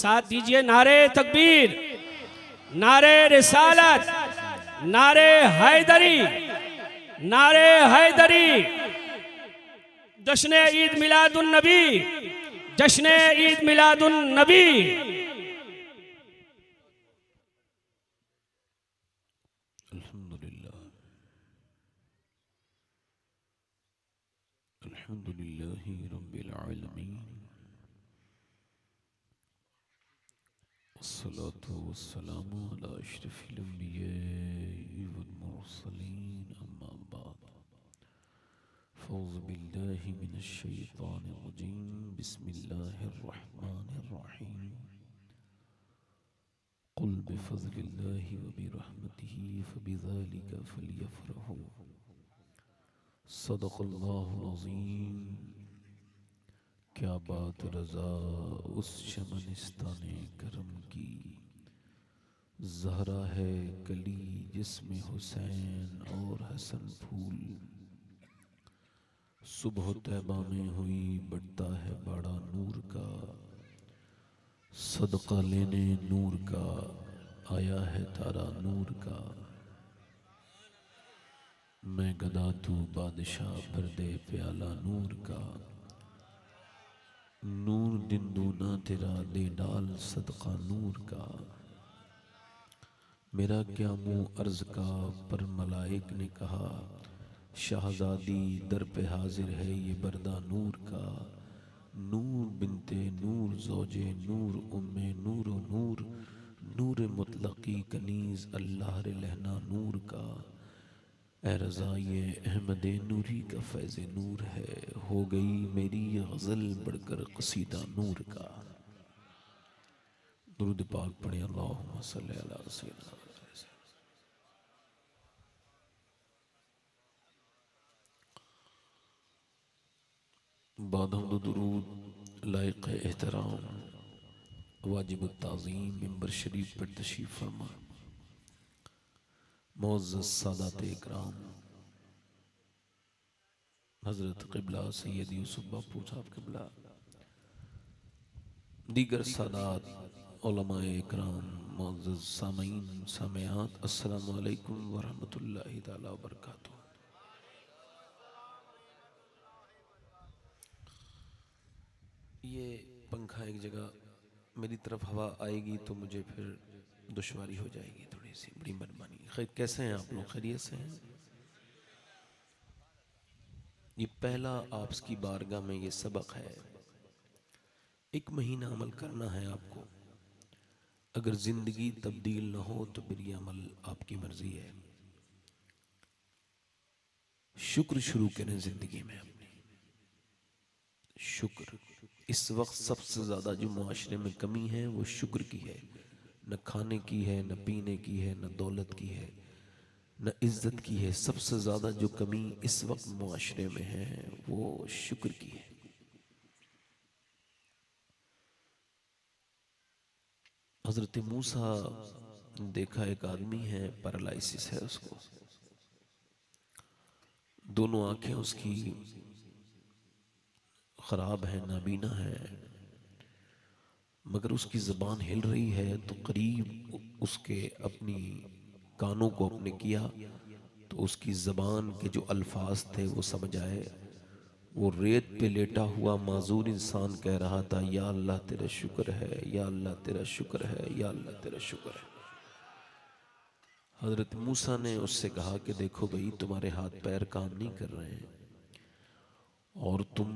साथ दीजिए नारे तकबीर, नारे रिसालत, नारे हैदरी, नारे हैदरी। जश्न ईद मिलादुन नबी, जश्न ईद मिलादुन नबी। अल्हम्दुलिल्लाहि रब्बिल आलमीन, वस्सलातु वस्सलामु अला अशरफिल अंबिया'i वल मुरसलीन, अम्मा बाद। फ़ौज़ु बिल्लाहि मिनश शैतानिर रजीम, बिस्मिल्लाहिर रहमानिर रहीम। क़ुल बिफ़ज़लिल्लाहि व बिरहमतिही फ़बिज़ालिका फ़ल्यफ़रहू, सदक़ल्लाहुल अज़ीम। क्या बात रज़ा उस शमनिस्ताने करम की, ज़हरा है कली जिसमें हुसैन और हसन फूल। सुबह तैबा में हुई बढ़ता है बाड़ा नूर का, सदका लेने नूर का आया है तारा नूर का। मैं गदा तू बादशाह भर दे प्याला नूर का, नूर दिन दूना तेरा दे डाल सदका नूर का। मेरा क्या मुँह अर्ज का पर मलाइक ने कहा, शाहजादी दर पे हाजिर है ये बरदा नूर का। नूर बिनते नूर ज़ौजे नूर उम्मे नूर व नूर, नूर मुतलकी कनीज़ अल्लाह रे लहना नूर का। ए रज़ा ये अहमद नूरी का फैज़ नूर है, हो गई मेरी गज़ल बढ़कर क़सीदा नूर का। दुरूद पाक पढ़े, अल्लाहुम्मा सल्ली अला सय्यिदिना। बादम दुरूद लायक एहतराम वाजिब ताज़ीम मिंबर शरीफ पर तशरीफ़ फरमा मुअज़्ज़ज़ सादात इकराम, हज़रत क़िबला सैयद यूसुफ बापू साहब क़िबला, दीगर सादात उलमाए इकराम, मुअज़्ज़ज़ सामीन सामियात, अस्सलामु अलैकुम व रहमतुल्लाहि तआला व बरकातुहू। ये पंखा एक जगह मेरी तरफ हवा आएगी तो मुझे फिर दुश्वारी हो जाएगी थोड़ी सी, बड़ी मेहरबानी। खैर, कैसे हैं आप लोग? खैरियत से हैं? ये पहला आपकी बारगाह में ये सबक है। एक महीना अमल करना है आपको। अगर जिंदगी तब्दील न हो तो फिर ये अमल आपकी मर्जी है। शुक्र शुरू करें जिंदगी में अपनी। शुक्र इस वक्त सबसे ज्यादा जो मुआशरे में कमी है वो शुक्र की है। न खाने की है, न पीने की है, न दौलत की है, न इज्जत की है। सबसे ज्यादा जो कमी इस वक्त मुआशरे में है वो शुक्र की है। हजरत मूसा देखा, एक आदमी है, पैरालिसिस है उसको, दोनों आंखें उसकी खराब है, नाबीना है, मगर उसकी जबान हिल रही है। तो करीब उसके अपनी कानों को अपने किया तो उसकी जबान के जो अल्फाज थे वो समझ आए। वो रेत पे लेटा हुआ माजूर इंसान कह रहा था, या अल्लाह तेरा शुक्र है, या अल्लाह तेरा शुक्र है, या अल्लाह तेरा शुक्र है। हजरत मूसा ने उससे कहा कि देखो भाई, तुम्हारे हाथ पैर काम नहीं कर रहे हैं और तुम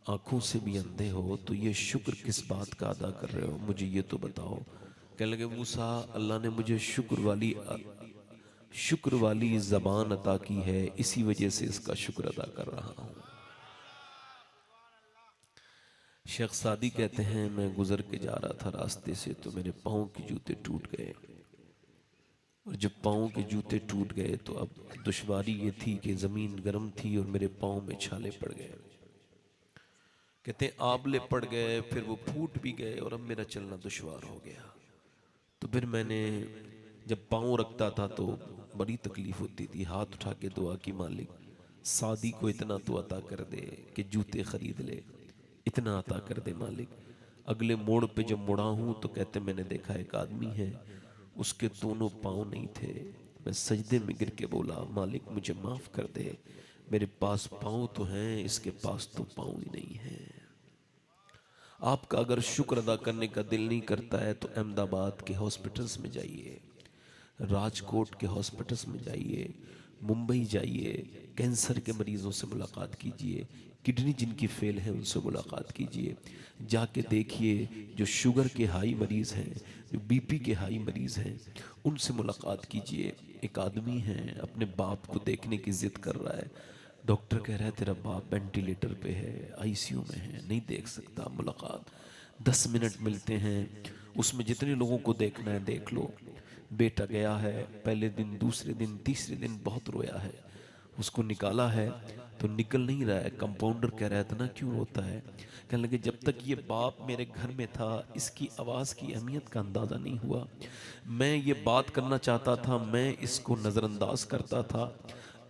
आंखों से भी अंधे हो, तो ये शुक्र किस बात का अदा कर रहे हो, मुझे ये तो बताओ। कहने लगे, मूसा, अल्लाह ने मुझे शुक्र वाली जबान अता की है, इसी वजह से इसका शुक्र अदा कर रहा हूं। शेख सादी कहते हैं, मैं गुजर के जा रहा था रास्ते से तो मेरे पाँव के जूते टूट गए, और जब पाँव के जूते टूट गए तो अब दुश्वारी ये थी कि ज़मीन गर्म थी और मेरे पाँव में छाले पड़ गए। कहते हैं आबले पड़ गए, फिर वो फूट भी गए और अब मेरा चलना दुश्वार हो गया। तो फिर मैंने जब पाँव रखता था तो बड़ी तकलीफ होती थी, हाथ उठा के दुआ की, मालिक सादी को इतना तो अता कर दे कि जूते खरीद ले, इतना अता कर दे मालिक। अगले मोड़ पे जब मुड़ा हूँ तो कहते मैंने देखा एक आदमी है, उसके दोनों पाँव नहीं थे। मैं सजदे में गिर के बोला, मालिक मुझे माफ़ कर दे, मेरे पास पाँव तो हैं, इसके पास तो पाँव ही नहीं है। आपका अगर शुक्र अदा करने का दिल नहीं करता है तो अहमदाबाद के हॉस्पिटल्स में जाइए, राजकोट के हॉस्पिटल्स में जाइए, मुंबई जाइए, कैंसर के मरीज़ों से मुलाकात कीजिए, किडनी जिनकी फेल है उनसे मुलाकात कीजिए, जाके देखिए जो शुगर के हाई मरीज़ हैं, जो बीपी के हाई मरीज़ हैं, उनसे मुलाकात कीजिए। एक आदमी है अपने बाप को देखने की ज़िद कर रहा है, डॉक्टर कह रहा है तेरा बाप वेंटिलेटर पे है, आईसीयू में है, नहीं देख सकता। मुलाकात 10 मिनट मिलते हैं, उसमें जितने लोगों को देखना है देख लो। बेटा गया है, पहले दिन, दूसरे दिन, तीसरे दिन बहुत रोया है, उसको निकाला है तो निकल नहीं रहा है। कंपाउंडर कह रहा है इतना क्यों रोता है? कहने लगे जब तक ये बाप मेरे घर में था इसकी आवाज़ की अहमियत का अंदाज़ा नहीं हुआ। मैं ये बात करना चाहता था, मैं इसको नज़रअंदाज करता था।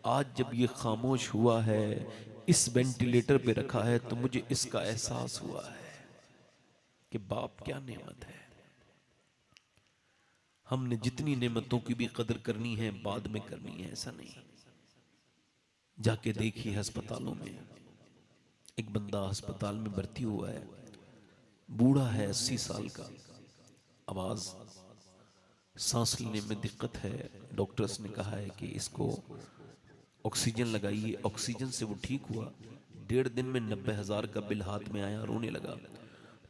आज जब ये खामोश हुआ है, इस वेंटिलेटर पे रखा है, तो मुझे इसका एहसास हुआ है कि बाप क्या नेमत है। हमने जितनी नेमतों की भी कदर करनी है बाद में करनी है, ऐसा नहीं। जाके देखिए अस्पतालों में, एक बंदा अस्पताल में भर्ती हुआ है, बूढ़ा है 80 साल का, आवाज़ सांस लेने में दिक्कत है। डॉक्टर्स ने कहा है कि इसको ऑक्सीजन लगाइए। ऑक्सीजन से वो ठीक हुआ, 1.5 दिन में 90,000 का बिल हाथ में आया, रोने लगा।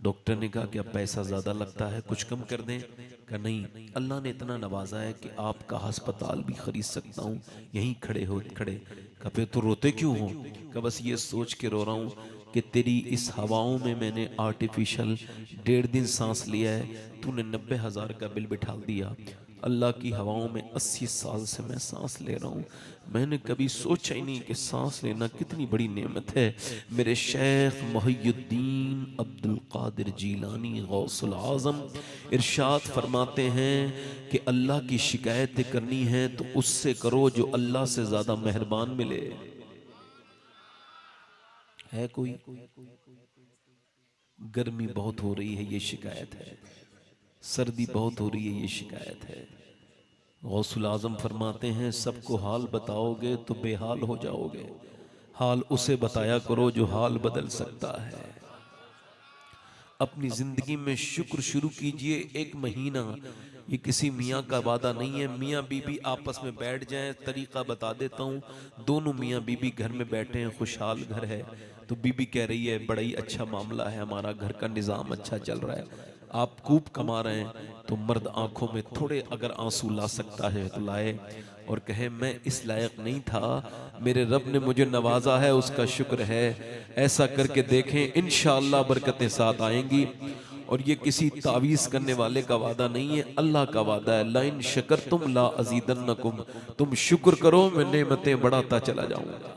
डॉक्टर ने कहा क्या पैसा ज़्यादा लगता है, कुछ कम कर दें? कहा नहीं, अल्लाह ने इतना नवाजा है कि आपका अस्पताल भी खरीद सकता हूँ, यहीं खड़े हो खड़े। कहा फिर तो रोते क्यों हो? कहा बस ये सोच के रो रहा हूँ कि तेरी इस हवाओं में मैंने आर्टिफिशियल 1.5 दिन सांस लिया है, तूने 90,000 का बिल बिठा दिया। अल्लाह की हवाओं में 80 साल से मैं सांस ले रहा हूँ, मैंने कभी सोचा ही नहीं कि सांस लेना कितनी बड़ी नेमत है। मेरे शेख मुहियुद्दीन अब्दुल कादिर जीलानी गौसुल आज़म इरशाद फरमाते हैं कि अल्लाह की शिकायतें करनी है तो उससे करो जो अल्लाह से ज़्यादा मेहरबान मिले। है कोई? गर्मी बहुत हो रही है, ये शिकायत है। सर्दी बहुत हो रही है, ये शिकायत है। गौसुल आज़म फरमाते हैं सबको हाल बताओगे तो बेहाल हो जाओगे, हाल उसे बताया करो जो हाल बदल सकता है। अपनी जिंदगी में शुक्र शुरू कीजिए। 1 महीना, ये किसी मियाँ का वादा नहीं है। मियाँ बीबी आपस में बैठ जाएं, तरीका बता देता हूँ। दोनों मियाँ बीबी घर में बैठे हैं, खुशहाल घर है, तो बीबी कह रही है बड़ा ही अच्छा मामला है, हमारा घर का निज़ाम अच्छा चल रहा है, आप खूब कमा रहे हैं। तो मर्द आंखों में थोड़े अगर आंसू ला सकता है तो लाए, और कहे मैं इस लायक नहीं था, मेरे रब ने मुझे नवाजा है, उसका शुक्र है। ऐसा करके देखें, इंशाअल्लाह बरकतें साथ आएंगी। और ये किसी तावीज़ करने वाले का वादा नहीं है, अल्लाह का वादा है, लाइन शकर तुम ला अजीदन्नकुम, तुम शुक्र करो मैं नेमतें बढ़ाता चला जाऊंगा।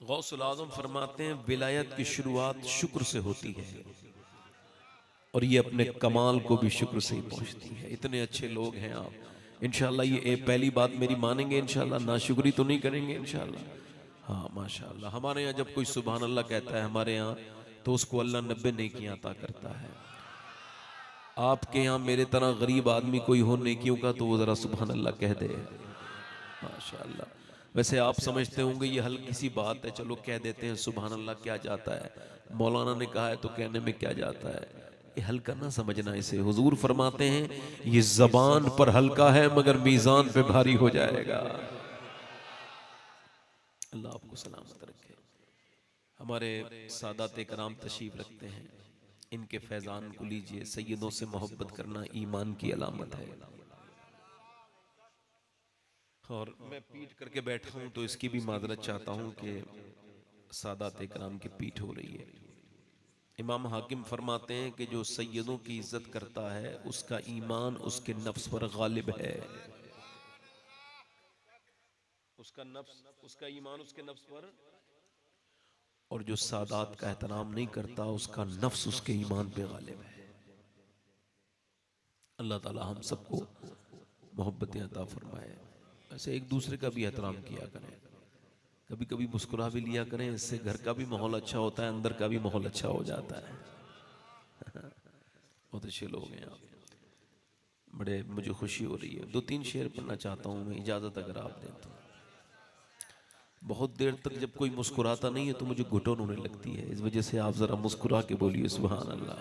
गौसुल आज़म फरमाते हैं विलायत की शुरुआत शुक्र से होती है, और ये अपने कमाल को भी शुक्र से ही पहुंचती है। इतने अच्छे लोग हैं आप, इंशाल्लाह ये पहली बात मेरी मानेंगे इंशाल्लाह, नाशुक्री तो नहीं करेंगे इंशाल्लाह। हाँ माशाल्लाह, हमारे यहाँ जब कोई सुभान अल्लाह कहता है हमारे यहाँ, तो उसको अल्लाह 90 नेकियां अता करता है। आपके यहाँ मेरे तरह गरीब आदमी कोई हो नेकियों का, तो वो ज़रा सुभान अल्लाह कह दे माशाल्लाह। वैसे आप समझते होंगे ये हल्की सी बात है, चलो कह देते हैं सुभान अल्लाह, क्या जाता है, मौलाना ने कहा है तो कहने में क्या जाता है, ये हल्का ना समझना इसे। हुजूर फरमाते हैं ये जबान पर हल्का है मगर मीज़ान पे भारी हो जाएगा। अल्लाह आपको सलामत रखे। हमारे सादात कराम तशरीफ रखते हैं, इनके फैज़ान को लीजिए। सैयदों से मोहब्बत करना ईमान की अलामत है। और मैं पीठ करके बैठा हूँ तो इसकी भी माजरत चाहता हूँ कि सादात कराम की पीठ हो रही है। इमाम हाकिम फरमाते हैं कि जो सैयदों की इज्जत करता है उसका ईमान उसके नफ्स पर गालिब है। उसका नफ्स, उसका ईमान उसके नफ्स पर। और जो सादात का एहतराम नहीं करता उसका नफ्स उसके ईमान पे गालिब है। अल्लाह ताला हम सबको मोहब्बतें अता फरमाए। ऐसे एक दूसरे का भी एहतराम किया करें, कभी कभी मुस्कुरा भी लिया करें, इससे घर का भी माहौल अच्छा होता है, अंदर का भी माहौल अच्छा हो जाता है। बहुत अच्छे लोग हैं आप, बड़े मुझे खुशी हो रही है। 2-3 शेर पढ़ना चाहता हूँ मैं, इजाज़त अगर आप दें तो। बहुत देर तक जब कोई मुस्कुराता नहीं है तो मुझे घुटन होने लगती है, इस वजह से आप ज़रा मुस्कुरा के बोलिए सुभान अल्लाह।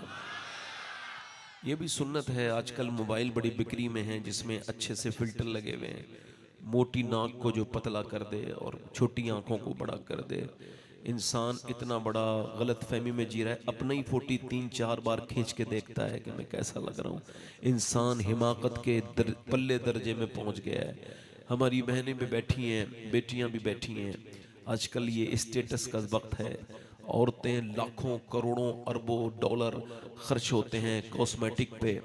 ये भी सुन्नत है। आजकल मोबाइल बड़ी बिक्री में है जिसमें अच्छे से फिल्टर लगे हुए हैं, मोटी नाक को जो पतला कर दे और छोटी आंखों को बड़ा कर दे। इंसान इतना बड़ा गलत फहमी में जी रहा है, अपना ही फोटो 3-4 बार खींच के देखता है कि मैं कैसा लग रहा हूँ। इंसान हिमाकत के पल्ले दर्जे में पहुँच गया है। हमारी बहनें भी बैठी हैं, बेटियां भी बैठी हैं। आजकल ये स्टेटस का वक्त है, औरतें लाखों करोड़ों अरबों डॉलर खर्च होते हैं कॉस्मेटिक पे,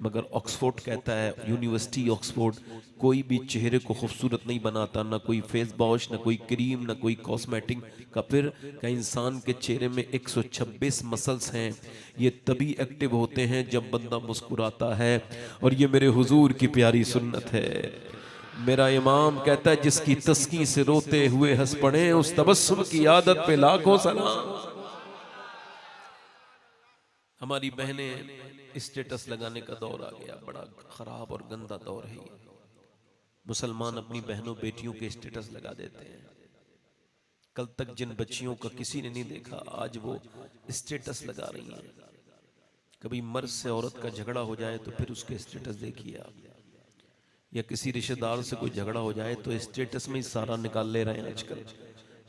मगर ऑक्सफोर्ड कहता है, यूनिवर्सिटी ऑक्सफोर्ड, कोई भी चेहरे को खूबसूरत नहीं बनाता, ना कोई फेस वॉश, ना कोई क्रीम, ना कोई कॉस्मेटिक का। फिर का इंसान के चेहरे में 126 मसल्स हैं, ये तभी एक्टिव होते हैं जब बंदा मुस्कुराता है। और ये मेरे हुजूर की प्यारी सुन्नत है। मेरा इमाम कहता है, जिसकी तस्की से रोते हुए हंस पड़े, उस तबस्सुम की आदत पे लाखों सलाम। हमारी बहनें स्टेटस लगाने का दौर आ गया, बड़ा खराब और गंदा दौर है ये। मुसलमान अपनी बहनों बेटियों के स्टेटस लगा देते हैं। कल तक जिन बच्चियों का किसी ने नहीं देखा, आज वो स्टेटस लगा रही हैं। कभी मर्द से औरत का झगड़ा हो जाए तो फिर उसके स्टेटस देखिए आप, या किसी रिश्तेदार से कोई झगड़ा हो जाए तो स्टेटस में ही सारा निकाल ले रहे हैं आजकल।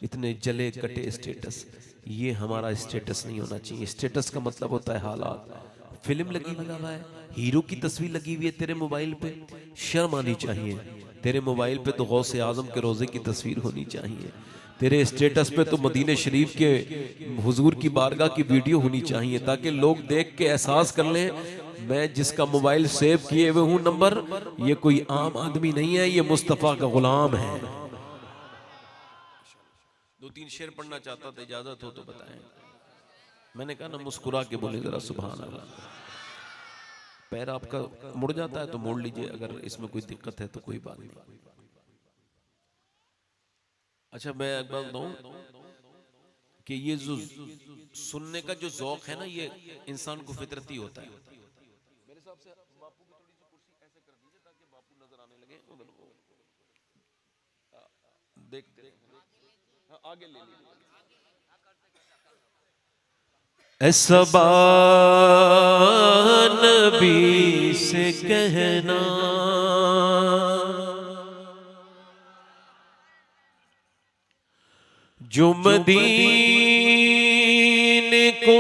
इतने जले कटे स्टेटस। ये हमारा स्टेटस नहीं होना चाहिए। स्टेटस का मतलब होता है हालात। फिल्म लगी हुआ है, हीरो की तस्वीर लगी हुई है तेरे मोबाइल पे, शर्म आनी चाहिए। तेरे मोबाइल पे तो गौसे आजम के रोजे की तस्वीर होनी चाहिए। तेरे स्टेटस पे तो मदीने शरीफ के हुजूर की बारगाह की वीडियो होनी चाहिए, ताकि लोग देख के एहसास कर लें, मैं जिसका मोबाइल सेव किए हुए हूं नंबर, ये कोई आम आदमी नहीं है, ये मुस्तफा का गुलाम है। 2-3 शेर पढ़ना चाहता था, इजाजत हो तो बताएं। मैंने कहा ना, मुस्कुरा के बोले जरा सुभान अल्लाह। पैर आपका मुड़ जाता है तो मोड़ लीजिए, अगर इसमें कोई दिक्कत है तो कोई बात नहीं। अच्छा, मैं एक बात बताऊं कि ये जो सुनने का जो ज़ौक़ है ना, ये इंसान को फितरती होता है। मेरे हिसाब से बापू की थोड़ी सी कुर्सी ऐसे कर दीजिए ताकि बापू नजर आने लगे। उधर वो देख हाँ, आगे ले लीजिए। ऐसा नबी से कहना, जो मदीने को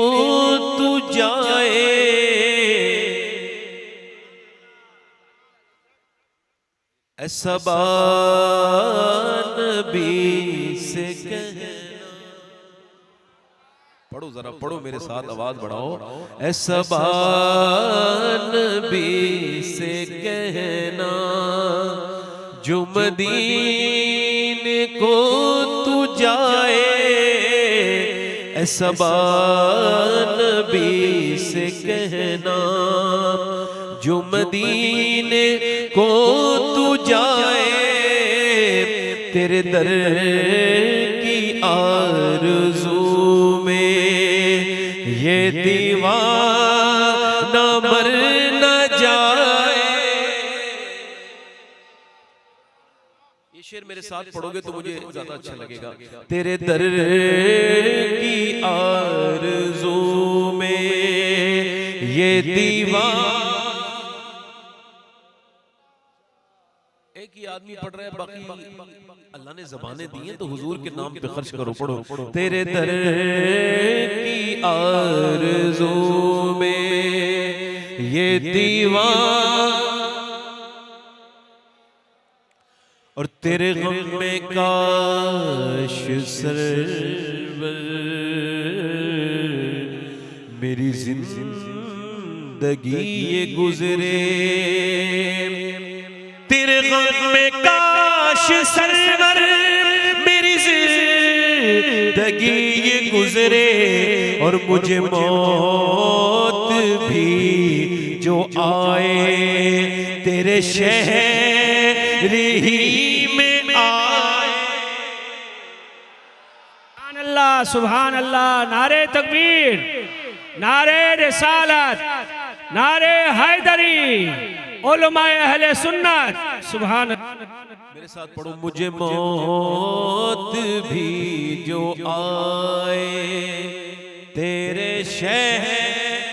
तू जाए, ऐसा नबी से कहना। पढ़ो जरा, पढ़ो मेरे साथ, आवाज बढ़ाओ। ऐसा नबी से कहना, जो मदीने को तू जाए, ऐसा नबी से कहना, जो मदीने को तू जाए, तेरे दर की आरज़ू में ये दीवाना मर न जाए। ये शेर मेरे साथ पढ़ोगे तो मुझे ज्यादा अच्छा लगेगा। तेरे दर की आरज़ू में ये दीवाना। एक ही आदमी पढ़ रहा है, बाकी अल्लाह ने ज़बानें दी हैं, तो हुजूर के नाम पे खर्च करो, पढ़ो। तेरे दर की आरज़ू में ये दीवाना, और तेरे गम में काश सरवर मेरी जिंदगी ये गुजरे। तेरे गम में काश सरवर मेरी जिंदगी ये गुजरे, और मुझे मौत भी जो आए, तेरे शहर ही में आए। सुभान अल्लाह, नारे तकबीर, नारे रिसालत, नारे हैदरी, उलमाए अहले सुन्नत, सुभान। मेरे साथ पढ़ो। मुझे मौत भी जो आए तेरे शहर,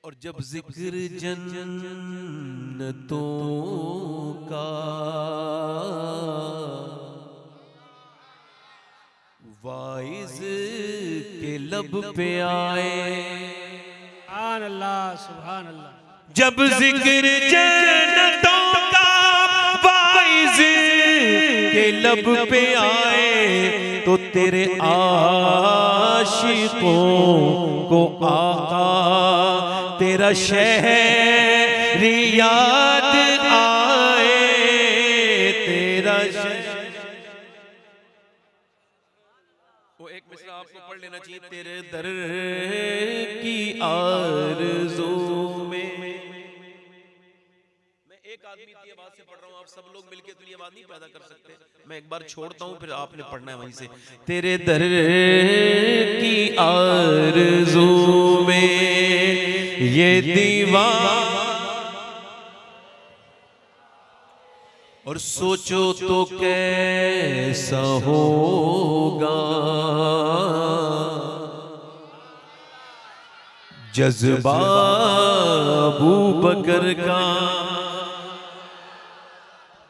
और जब जिक्र जन्नतों का वाइज के लब पे आए, सुभान अल्लाह, सुभान अल्लाह। जब जिक्र जन्नतों का वाइज के लब पे आए तो तेरे आशिकों को आका तेरा शहर याद आए, तेरा वो एक मिसरा आपको पढ़ लेना चाहिए। तेरे दर की आरज़ू में, मैं एक आदमी की आवाज से पढ़ रहा हूँ, आप सब लोग मिलके इतनी आवाज नहीं पैदा कर सकते। मैं एक बार छोड़ता हूँ, फिर आपने पढ़ना है वहीं से। तेरे दर की आरज़ू में ये दीवार, और सोचो तो कैसा होगा जज्बा अबू बकर का,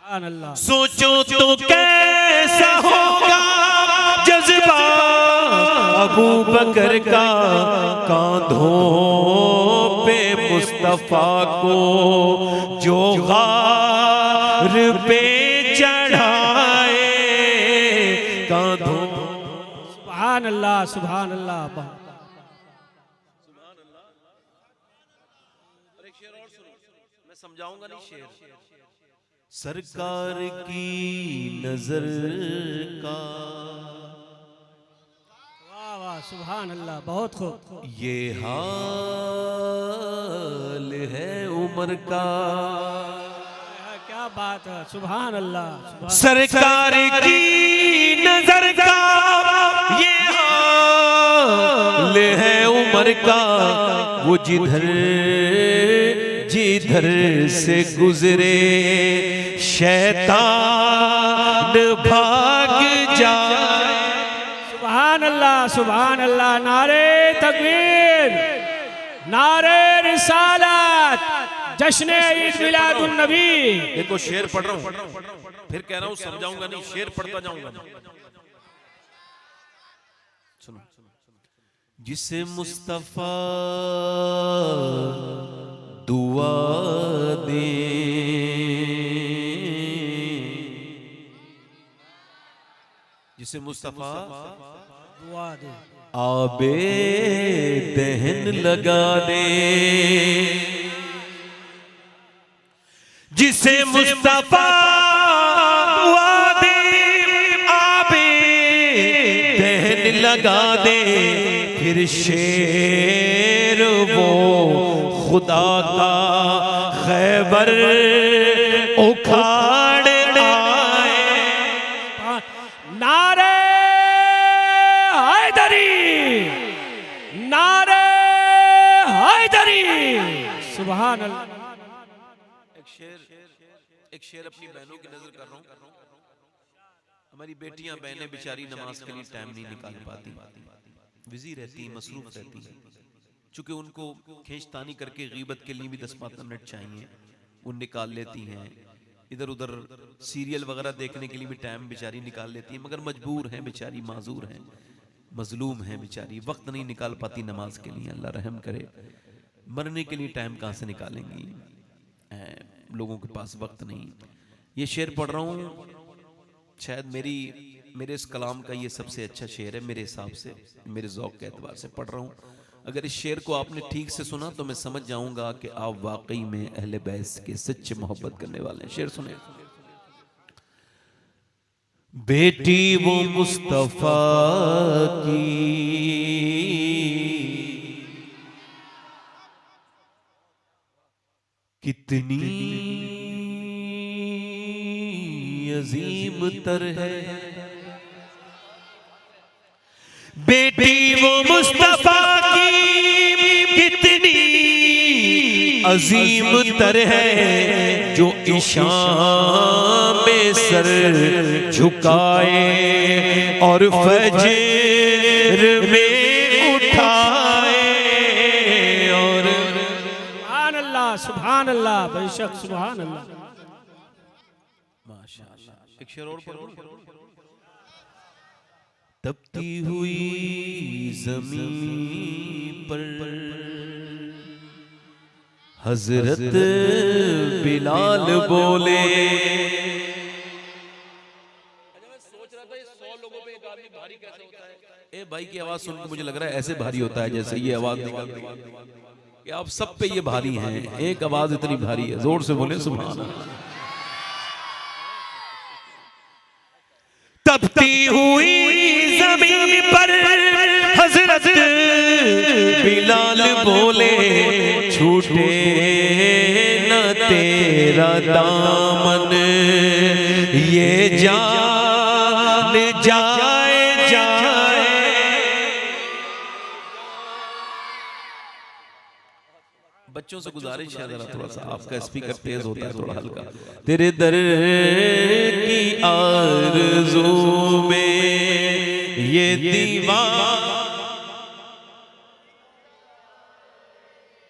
सुभान अल्लाह। सोचो तो कैसा होगा जज्बा अबू बकर का, कांधों पे मुस्तफा को जो गार पे चढ़ाए, कांधों। सुभान अल्लाह, सुभान अल्लाह। एक शेर और सुनो, मैं समझाऊंगा नहीं शेर। सरकार की नजर का, वाह वाह, सुभान अल्लाह, बहुत खूब। ये हाल है उम्र का, क्या बात है, सुभान अल्लाह, सुभान। सरकार की नजर का ये हाल है उम्र का, वो जिधर जिधर से गुजरे शैतान भाग जाए। सुभान अल्लाह, सुभान अल्लाह। नारे तकबीर, नारे रिसालत, जश्न ईद मिलादुन नबी। देखो शेर पढ़ रहा हूँ, फिर कह रहा हूँ समझाऊंगा नहीं, शेर पढ़ता जाऊंगा। सुनो। जिसे मुस्तफा दुआ दे, जिसे मुस्तफा दुआ दे, आबे दहन लगा दे, जिसे मुस्तफा दुआ दे आबे दहन लगा दे, फिर शेर वो खुदा का खैबर उखाड़ आए। नारे हैदरी, नारे हैदरी, सुभान अल्लाह। एक शेर अपनी बहनों की नजर कर रहा हूँ। हमारी बेटियां बहनें बेचारी नमाज के लिए टाइम नहीं निकाल पाती, बिजी रहती, मसरूफ रहती है। चूंकि उनको खींचतानी करके गीबत के लिए भी 10-15 मिनट चाहिए, वो निकाल लेती हैं। इधर उधर सीरियल वगैरह देखने के लिए भी टाइम बेचारी निकाल लेती है, मगर मजबूर हैं बेचारी, माजूर हैं, मजलूम हैं बेचारी, वक्त नहीं निकाल पाती नमाज के लिए। अल्लाह रहम करे। मरने के लिए टाइम कहाँ से निकालेंगी, लोगों के पास वक्त नहीं। ये शेर पढ़ रहा हूँ, शायद मेरे इस कलाम का ये सबसे अच्छा शेर है मेरे हिसाब से, मेरे ज़ौक़ के एतबार से पढ़ रहा हूँ। अगर इस शेर को आपने ठीक से सुना तो मैं समझ जाऊंगा कि आप वाकई में अहले बैत के सच्चे मोहब्बत करने वाले हैं। शेर सुने। बेटी वो मुस्तफा की कितनी अजीम तर है, बेटी वो मुस्तफा की कितनी अजीम तर है, जो इशाम में सर झुकाए और फजर में उठाए। और सुभान अल्लाह, सुभान अल्लाह, बेशक सुभान अल्लाह। माशाअल्लाह। एक शेर और पढ़ो। तपती हुई ज़मीन पर हजरत बिलाल बोले। सोच रहा था ये 100 लोगों पे एक आदमी भारी कैसे होता है। ए भाई की आवाज सुनकर मुझे लग रहा है ऐसे भारी होता है जैसे ये आवाज निकलती है कि आप सब पे ये भारी हैं। एक आवाज इतनी भारी है, जोर से बोले सुभान अल्लाह। तपती हुई जमीन पर हजरत बिलाल बोले, छूटे न तेरा दामन, ये जान जाए जाए। बच्चों से गुजारिश है जरा थोड़ा सा, आपका स्पीकर तेज होता है थोड़ा हल्का। तेरे दर की आरज़ू में ये दीवार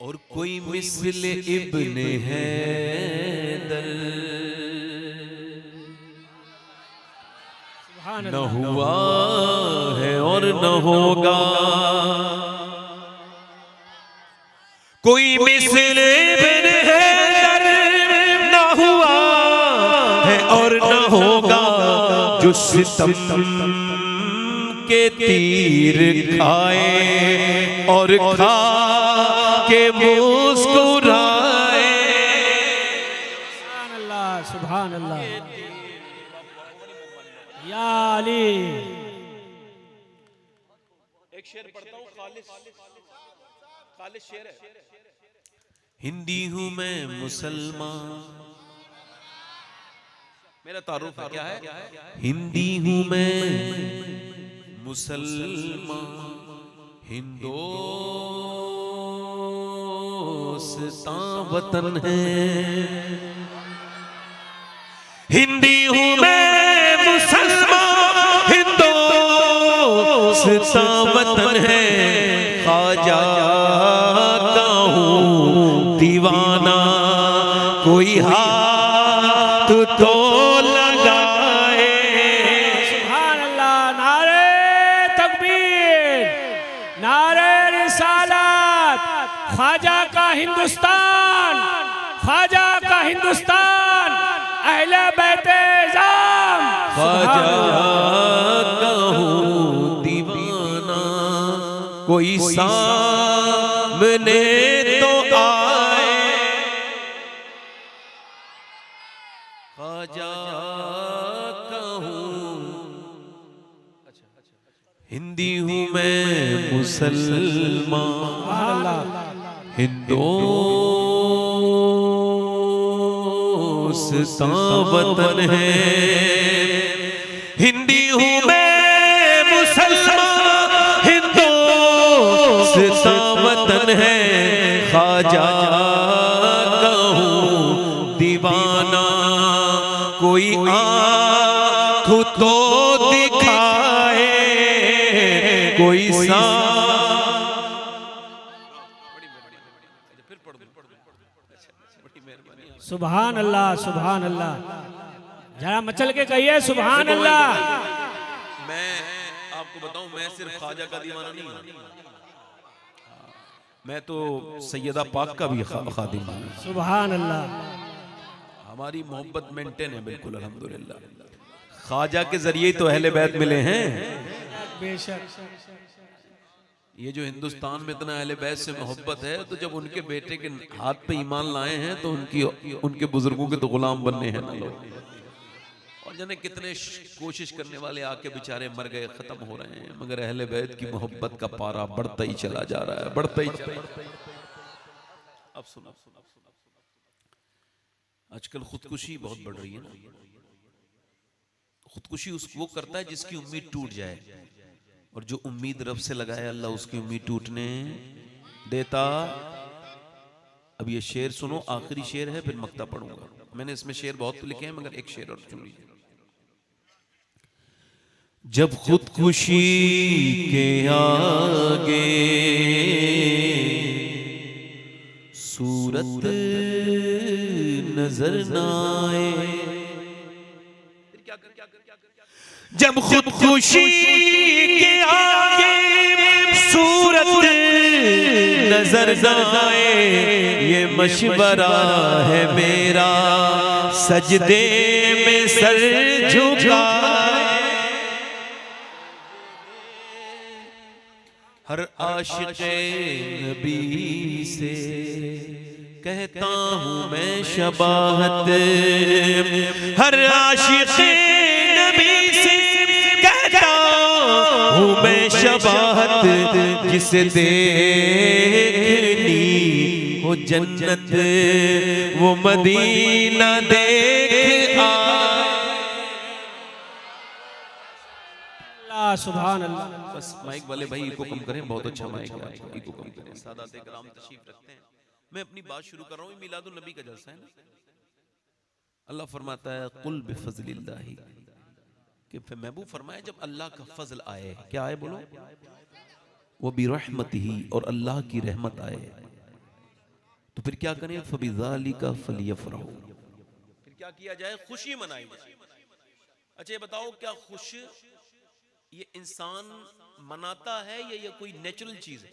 और कोई मिस्ल इब्ने हैदर न हुआ है और न होगा। कोई मिस्ल इब्ने हैदर न हुआ है और न होगा, जो सितम के तीर खाए और खा के मुस्कुराए। सुभान अल्लाह, सुभान अल्लाह। या अली। एक शेर पढ़ता हूँ, खालिस शेर है। हिंदी हूँ मैं मुसलमान, मेरा तारुफ है, क्या है? हिंदी हूँ मैं मुसलमान, हिंदोस्तान वतन है। हिंदी हूँ मैं मुसलमान, हिंदोस्तान वतन है। ख्वाजा का हूँ दीवाना, कोई हाथ तो लगाए। सुभान अल्लाह। नारे तकबीर, नारे रिसालत। ख्वाजा का हिंदुस्तान, ख्वाजा का हिंदुस्तान, अहले बैते जाम। ख्वाजा का हूँ दीवाना, कोई सामने तो आए। ख्वाजा का हूँ, हिंदी हूँ मैं मुसलमान, हिंदोस्तान वतन है। हिंदी हूँ मैं मुसलमान, हिंदोस्तान वतन है। ख्वाजा का हूँ दीवाना, कोई आँख तो दिखाए, कोई सा। सुभान अल्लाह, सुभान अल्लाह। जरा मचल के कहिए सुभान अल्लाह। मैं आपको बताऊं, मैं सिर्फ ख्वाजा का दीवाना नहीं हूं, मैं तो सैयदा पाक का भी खादिम हूं। सुभान अल्लाह। हमारी मोहब्बत मेंटेन है बिल्कुल अल्हम्दुलिल्लाह। ख्वाजा के जरिए तो अहले बैत मिले हैं। बेशक। ये जो हिंदुस्तान में इतना अहले बैत से मोहब्बत है, तो जब उनके बेटे के हाथ पे ईमान लाए हैं तो उनके बुजुर्गों के तो गुलाम बनने हैं ना लोग। और जाने कितने कोशिश करने वाले आके बेचारे मर गए, खत्म हो रहे हैं, मगर अहले बैत की मोहब्बत का पारा बढ़ता ही चला जा रहा है, बढ़ता ही चला। अब सुनो, आजकल खुदकुशी बहुत बढ़ रही है ना। खुदकुशी वो करता है जिसकी उम्मीद टूट जाए, और जो उम्मीद रब से लगाए अल्लाह उसकी उम्मीद टूटने देता। अब ये शेर सुनो, आखिरी शेर है, फिर मक्ता पढ़ूंगा। मैंने इसमें शेर बहुत लिखे हैं मगर एक शेर और सुन लीजिए। जब खुदकुशी के आगे सूरत नजर न आए, जब खुदकुशी के आगे सूरत नजर न आए, ये मशवरा है मेरा सजदे में सर झुकाए। हर आशिक़े नबी से कहता हूँ मैं शबाहत, हर आशिक़े नबी से कहता हूँ मैं शबाहत, जिसे देखनी हो जन्नत वो मदीना देख आए। सुभान अल्लाह। बस माइक वाले भाई इको कम करें, बहुत अच्छा माइक है, इको कम करें। सादात इकराम तशरीफ रखते हैं, मैं अपनी बात शुरू कर रहा हूँ। मिलादुन नबी का जलसा है ना। अल्लाह फरमाता है कुल बिफज़लिल्लाहि, कि महबूब फरमाए जब अल्लाह का फजल आए, क्या आए बोलो, वो बिरहमतिही, और अल्लाह की रहमत आए, तो फिर क्या करें, फबिज़ालिका फलियफ़रहू, फिर क्या किया जाए, खुशी मनाई जाए। अच्छा ये बताओ, क्या खुश ये इंसान मनाता है या ये कोई नेचुरल चीज है?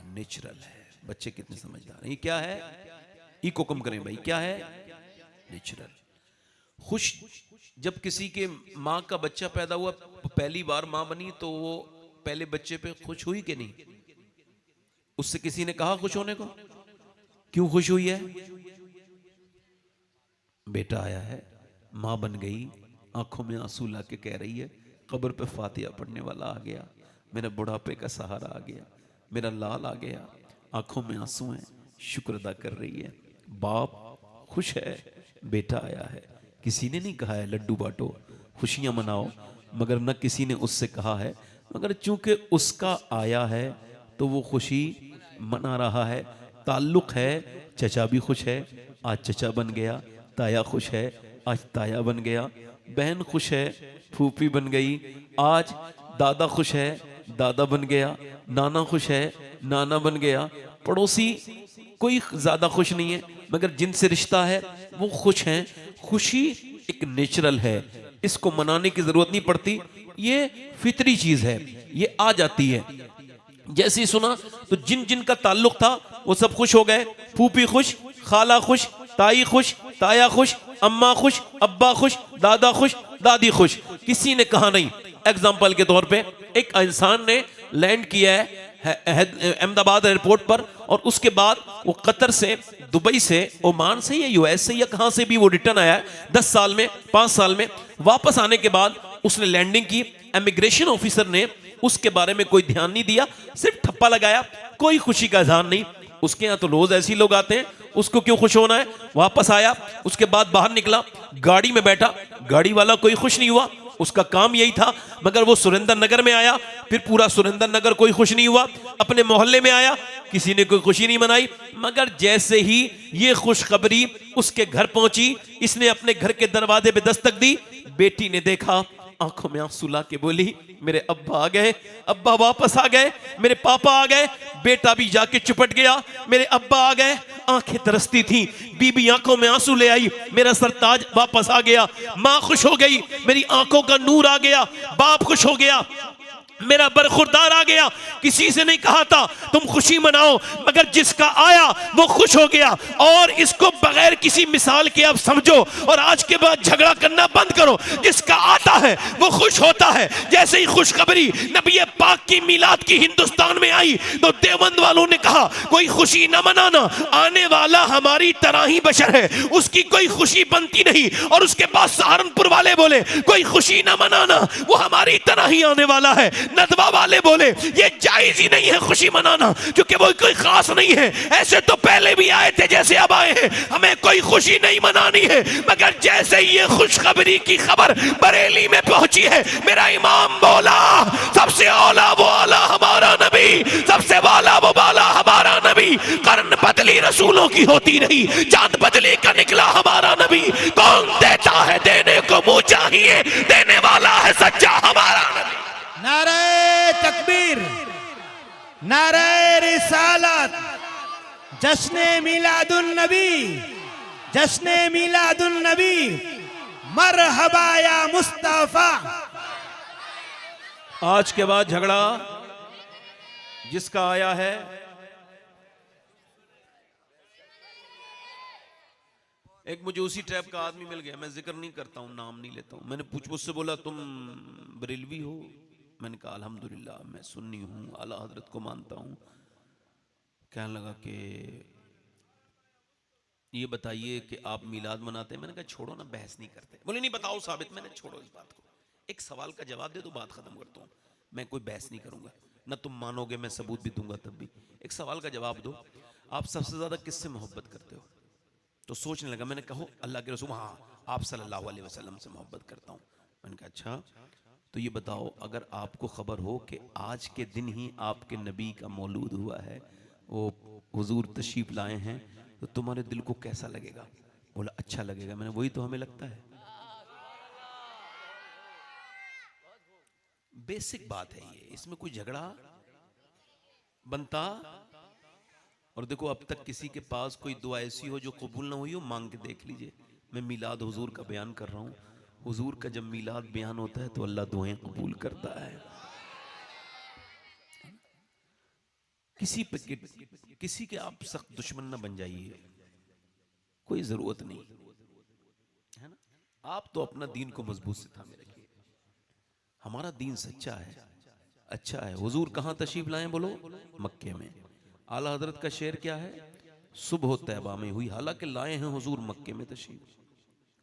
नेचुरल है। बच्चे कितने समझदार हैं। ये क्या है, इको कम करें भाई, क्या है, नेचुरल। खुश, जब किसी के माँ का बच्चा पैदा हुआ, पहली बार माँ बनी, तो वो पहले बच्चे पे खुश हुई कि नहीं? उससे किसी ने कहा खुश होने को? क्यों खुश हुई है? बेटा आया है, माँ बन गई, आंखों में आंसू ला के कह रही है कब्र पे फातिहा पढ़ने वाला आ गया, मेरा बुढ़ापे का सहारा आ गया, मेरा लाल आ गया, आंखों में आंसू हैं, शुक्र अदा कर रही है। बाप खुश है, बेटा आया है। किसी ने नहीं कहा है लड्डू बांटो, खुशियां मनाओ, मगर न किसी ने उससे कहा है, मगर चूंकि उसका आया है तो वो खुशी मना रहा है। ताल्लुक है, चचा भी खुश है, आज चचा बन गया, ताया खुश है, आज ताया बन गया, बहन खुश है, फूफी बन गई, आज दादा खुश है, दादा बन गया, नाना खुश है, नाना बन गया, पड़ोसी कोई ज्यादा खुश नहीं है, मगर जिनसे रिश्ता है वो खुश हैं। खुशी एक नेचुरल है, इसको मनाने की जरूरत नहीं पड़ती, ये फितरी चीज है, ये आ जाती है। जैसे ही सुना तो जिन जिन का ताल्लुक था वो सब खुश हो गए, फूफी खुश, खाला खुश, ताई खुश, ताया खुश, अम्मा खुश, अब्बा खुश, दादा खुश, दादी खुश। किसी ने कहा नहीं। एग्जाम्पल के तौर पे एक इंसान ने लैंड किया है अहमदाबाद एयरपोर्ट पर, और उसके बाद वो कतर से, दुबई से, ओमान से या यूएस से या कहां से भी वो रिटर्न आया है 10 साल में, 5 साल में। वापस आने के बाद उसने लैंडिंग की, इमिग्रेशन ऑफिसर ने उसके बारे में कोई ध्यान नहीं दिया, सिर्फ ठप्पा लगाया, कोई खुशी का इजहार नहीं। उसके यहाँ तो रोज ऐसे लोग आते हैं, उसको क्यों खुश होना है। वापस आया, उसके बाद बाहर निकला, गाड़ी में बैठा, गाड़ी वाला कोई खुश नहीं हुआ, उसका काम यही था, मगर वो सुरेंद्र नगर में आया, फिर पूरा सुरेंद्र नगर कोई खुश नहीं हुआ। अपने मोहल्ले में आया, किसी ने कोई खुशी नहीं मनाई। मगर जैसे ही ये खुशखबरी उसके घर पहुंची, इसने अपने घर के दरवाजे पे दस्तक दी, बेटी ने देखा, आंखों में आंसू ला के बोली, मेरे अब्बा आ गए, अब्बा वापस आ गए, मेरे पापा आ गए। बेटा भी जाके चिपट गया, मेरे अब्बा आ गए। आंखें तरसती थी, बीबी आंखों में आंसू ले आई, मेरा सरताज वापस आ गया। माँ खुश हो गई, मेरी आंखों का नूर आ गया। बाप खुश हो गया, मेरा बरखुरदार आ गया। किसी से नहीं कहा था तुम खुशी मनाओ, मगर जिसका आया वो खुश हो गया। और इसको बगैर किसी मिसाल के अब समझो, और आज के बाद झगड़ा करना बंद करो। जिसका आता है वो खुश होता है। जैसे ही खुशखबरी नबी पाक की मिलाद की हिंदुस्तान में आई, तो देवबंद वालों ने कहा कोई खुशी न मनाना, आने वाला हमारी तरह ही बशर है, उसकी कोई खुशी बनती नहीं। और उसके बाद सहारनपुर वाले बोले कोई खुशी न मनाना, वो हमारी तरह ही आने वाला है। नदवा वाले बोले ये जायज ही नहीं है खुशी मनाना, क्योंकि वो कोई खास नहीं है। ऐसे तो पहले भी आए थे जैसे अब आए हैं, हमें कोई खुशी नहीं मनानी है। मगर जैसे ही ये खुशखबरी की खबर बरेली में पहुंची है, मेरा इमाम बोला सबसे औला वो आला हमारा नबी, सबसे वाला वो बाला हमारा नबी। कर्न बदली रसूलों की होती नहीं, चांद बदले का निकला हमारा नबी। कौन देता है देने को मुंह चाहिए, देने वाला है सच्चा हमारा नबी। नारे तकबीर, नारे रिसालत, जश्ने मिलादुन नबी, जश्ने मिलादुन नबी, मरहबा या मुस्तफा। आज के बाद झगड़ा जिसका आया है, एक मुझे उसी टाइप का आदमी मिल गया, मैं जिक्र नहीं करता हूं, नाम नहीं लेता हूं। मैंने मुझसे बोला तुम बरेलवी हो? मैंने कहा अल्हम्दुलिल्लाह मैं सुन्नी हूं, आला हजरत को मानता हूं। कहने लगा कि ये बताइए कि आप मिलाद मनाते हैं? मैंने कहा छोड़ो ना, बहस नहीं करते। बोले नहीं बताओ साबित। मैंने छोड़ो इस बात को, एक सवाल का जवाब दे दो, बात खत्म करता हूं। मैं कोई बहस नहीं करूंगा, ना तुम मानोगे, मैं सबूत भी दूंगा तब भी। एक सवाल का जवाब दो, आप सबसे ज्यादा किससे मोहब्बत करते हो? तो सोचने लगा। मैंने कहा अल्लाह के रसूल, हाँ आप सल्लल्लाहु अलैहि वसल्लम से मोहब्बत करता हूँ। मैंने कहा अच्छा, तो ये बताओ अगर आपको खबर हो कि आज के दिन ही आपके नबी का मौलूद हुआ है, वो हुजूर तशरीफ लाए हैं, तो तुम्हारे दिल को कैसा लगेगा? बोला अच्छा लगेगा। मैंने वही तो हमें लगता है, बेसिक बात है ये, इसमें कोई झगड़ा बनता। और देखो अब तक किसी के पास कोई दुआ ऐसी हो जो कबूल ना हुई हो, मांग के देख लीजिए। मैं मिलाद हुजूर का बयान कर रहा हूँ, हुजूर का जब मिलाद बयान होता है तो अल्लाह दुआएं कबूल करता है। किसी के आप सख्त दुश्मन ना बन जाइए, कोई जरूरत नहीं है ना। आप तो अपना दीन को मजबूत से थामे रखिए। हमारा दीन सच्चा है, अच्छा है। हुजूर कहाँ तशरीफ लाए? बोलो मक्के में। आला हजरत का शेर क्या है? सुबह तैबा में हुई, हालांकि लाए हैं हुजूर मक्के में तशरीफ,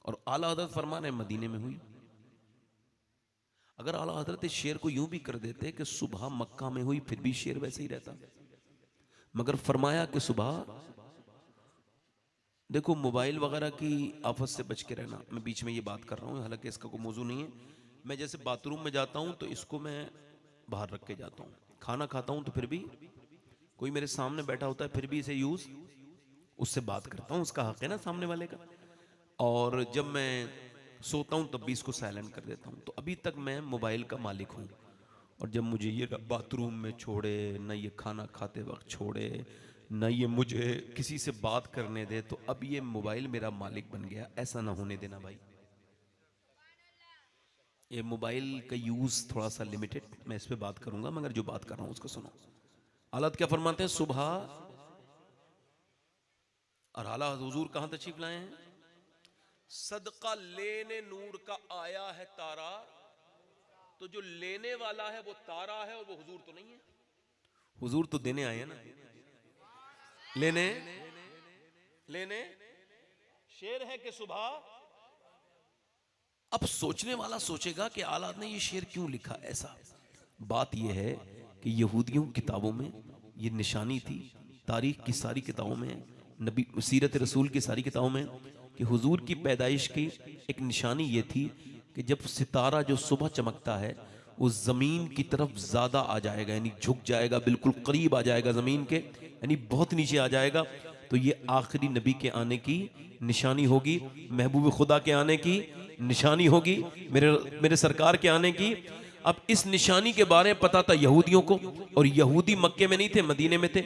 और आला हजरत फरमाने मदीने में हुई। अगर आला हजरत इस शेर को यूं भी कर देते कि सुबह मक्का में हुई, फिर भी शेर वैसे ही रहता। मगर फरमाया कि सुबह, देखो मोबाइल वगैरह की आफत से बच के रहना। मैं बीच में ये बात कर रहा हूँ, हालांकि इसका कोई मौजू नहीं है। मैं जैसे बाथरूम में जाता हूँ तो इसको मैं बाहर रख के जाता हूँ, खाना खाता हूँ तो फिर भी कोई मेरे सामने बैठा होता है फिर भी इसे यूज, उससे बात करता हूँ, उसका हक है ना सामने वाले का। और जब मैं सोता हूँ तब भी इसको साइलेंट कर देता हूँ। तो अभी तक मैं मोबाइल का मालिक हूँ, और जब मुझे ये बाथरूम में छोड़े, न ये खाना खाते वक्त छोड़े, न ये मुझे किसी से बात करने दे, तो अब ये मोबाइल मेरा मालिक बन गया। ऐसा ना होने देना भाई। ये मोबाइल का यूज थोड़ा सा लिमिटेड, मैं इस पे बात करूंगा, मगर जो बात कर रहा हूं उसको सुनो। हालत क्या फरमाते हैं? सुबह, और आला हुजूर कहां तशरीफ लाए हैं? सदका लेने नूर का आया है तारा, तो जो लेने वाला है वो तारा है, और वो हुजूर तो नहीं है। हुजूर तो देने आए हैं ना, लेने लेने शेर है कि सुबह। अब सोचने वाला सोचेगा कि आला ने ये शेर क्यों लिखा। ऐसा बात यह है कि यहूदियों की किताबों में ये निशानी थी, तारीख की सारी किताबों में, नबी सीरत रसूल की सारी किताबों में, कि हुजूर की पैदाइश की एक निशानी ये थी कि जब सितारा जो सुबह चमकता है वो जमीन की तरफ ज्यादा आ जाएगा, यानी झुक जाएगा, बिल्कुल करीब आ जाएगा जमीन के, यानी बहुत नीचे आ जाएगा। तो ये आखिरी नबी के आने की निशानी होगी, महबूब खुदा के आने की निशानी होगी, मेरे सरकार के आने की। अब इस निशानी के बारे में पता था यहूदियों को, और यहूदी मक्के में नहीं थे, मदीने में थे।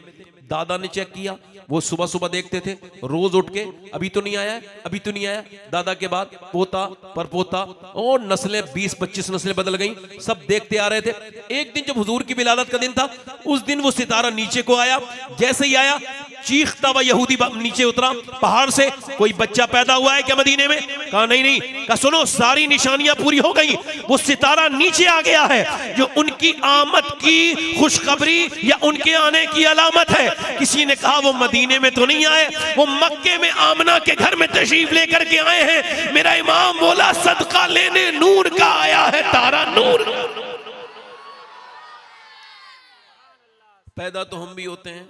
दादा ने चेक किया, वो सुबह सुबह देखते थे रोज उठ के, अभी तो नहीं आया, अभी तो नहीं आया। दादा के बाद पोता परपोता, और नस्लें 20-25 नस्लें बदल गई, सब देखते आ रहे थे। एक दिन जब हुजूर की विलादत का दिन था, उस दिन वो सितारा नीचे को आया। जैसे ही आया, चीखता हुआ यहूदी नीचे उतरा पहाड़ से। कोई बच्चा पैदा हुआ है क्या मदीने में? कहा नहीं नहीं। कहा सुनो, सारी निशानियां पूरी हो गई, वो सितारा नीचे आ गया है, जो उनकी आमद की खुशखबरी या उनके आने की अलामत है। किसी ने कहा वो मदीने में तो नहीं आए, वो मक्के में आमना के घर में तशरीफ लेकर के आए हैं। मेरा इमाम बोला सदका लेने नूर का आया है तारा, नूर। पैदा तो हम भी होते हैं,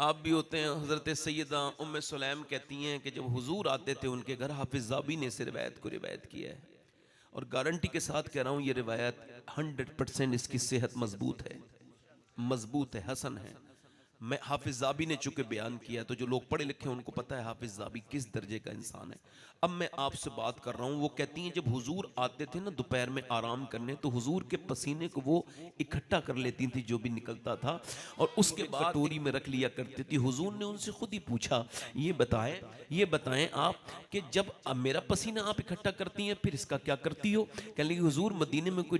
आप भी होते हैं। हज़रत सैयदा उम्मे सुलैम कहती हैं कि जब हुजूर आते थे उनके घर, हाफिज़ ज़ाबी ने इस रिवायत को रिवायत किया है और गारंटी के साथ कह रहा हूँ ये रिवायत 100% इसकी सेहत मजबूत है, हसन है। मैं हाफिज़ ज़ाबी ने चूंकि बयान किया तो जो लोग पढ़े लिखे हैं उनको पता है हाफिज़ ज़ाबी किस दर्जे का इंसान है। अब मैं आपसे बात कर रहा हूँ, वो कहती हैं जब हुजूर आते थे ना दोपहर में आराम करने, तो हुजूर के पसीने को वो इकट्ठा कर लेती थी जो भी निकलता था और उसके बाद कटोरी में रख लिया करती थी। हुजूर ने उनसे खुद ही पूछा, ये बताएं आप कि जब अब मेरा पसीना आप इकट्ठा करती हैं फिर इसका क्या करती हो? कहने लगी हुजूर मदीने में कोई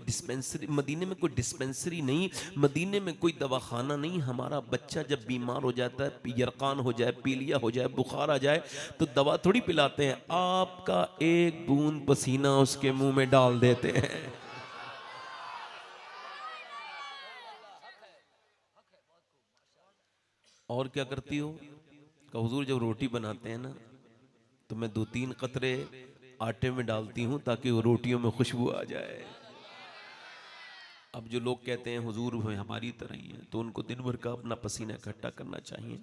डिस्पेंसरी नहीं, मदीने में कोई दवाखाना नहीं। हमारा बच्चा जब बीमार हो जाता है, यरकान हो जाए, पीलिया हो जाए, बुखार आ जाए, तो दवा थोड़ी पिलाते हैं, आपका एक बूंद पसीना उसके मुंह में डाल देते हैं। और क्या करती हो? कहा हुजूर जब रोटी बनाते हैं ना तो मैं 2-3 कतरे आटे में डालती हूं ताकि वो रोटियों में खुशबू आ जाए। अब जो लोग कहते हैं हुजूर हमारी तरह ही है, तो उनको दिन भर का अपना पसीना इकट्ठा करना चाहिए।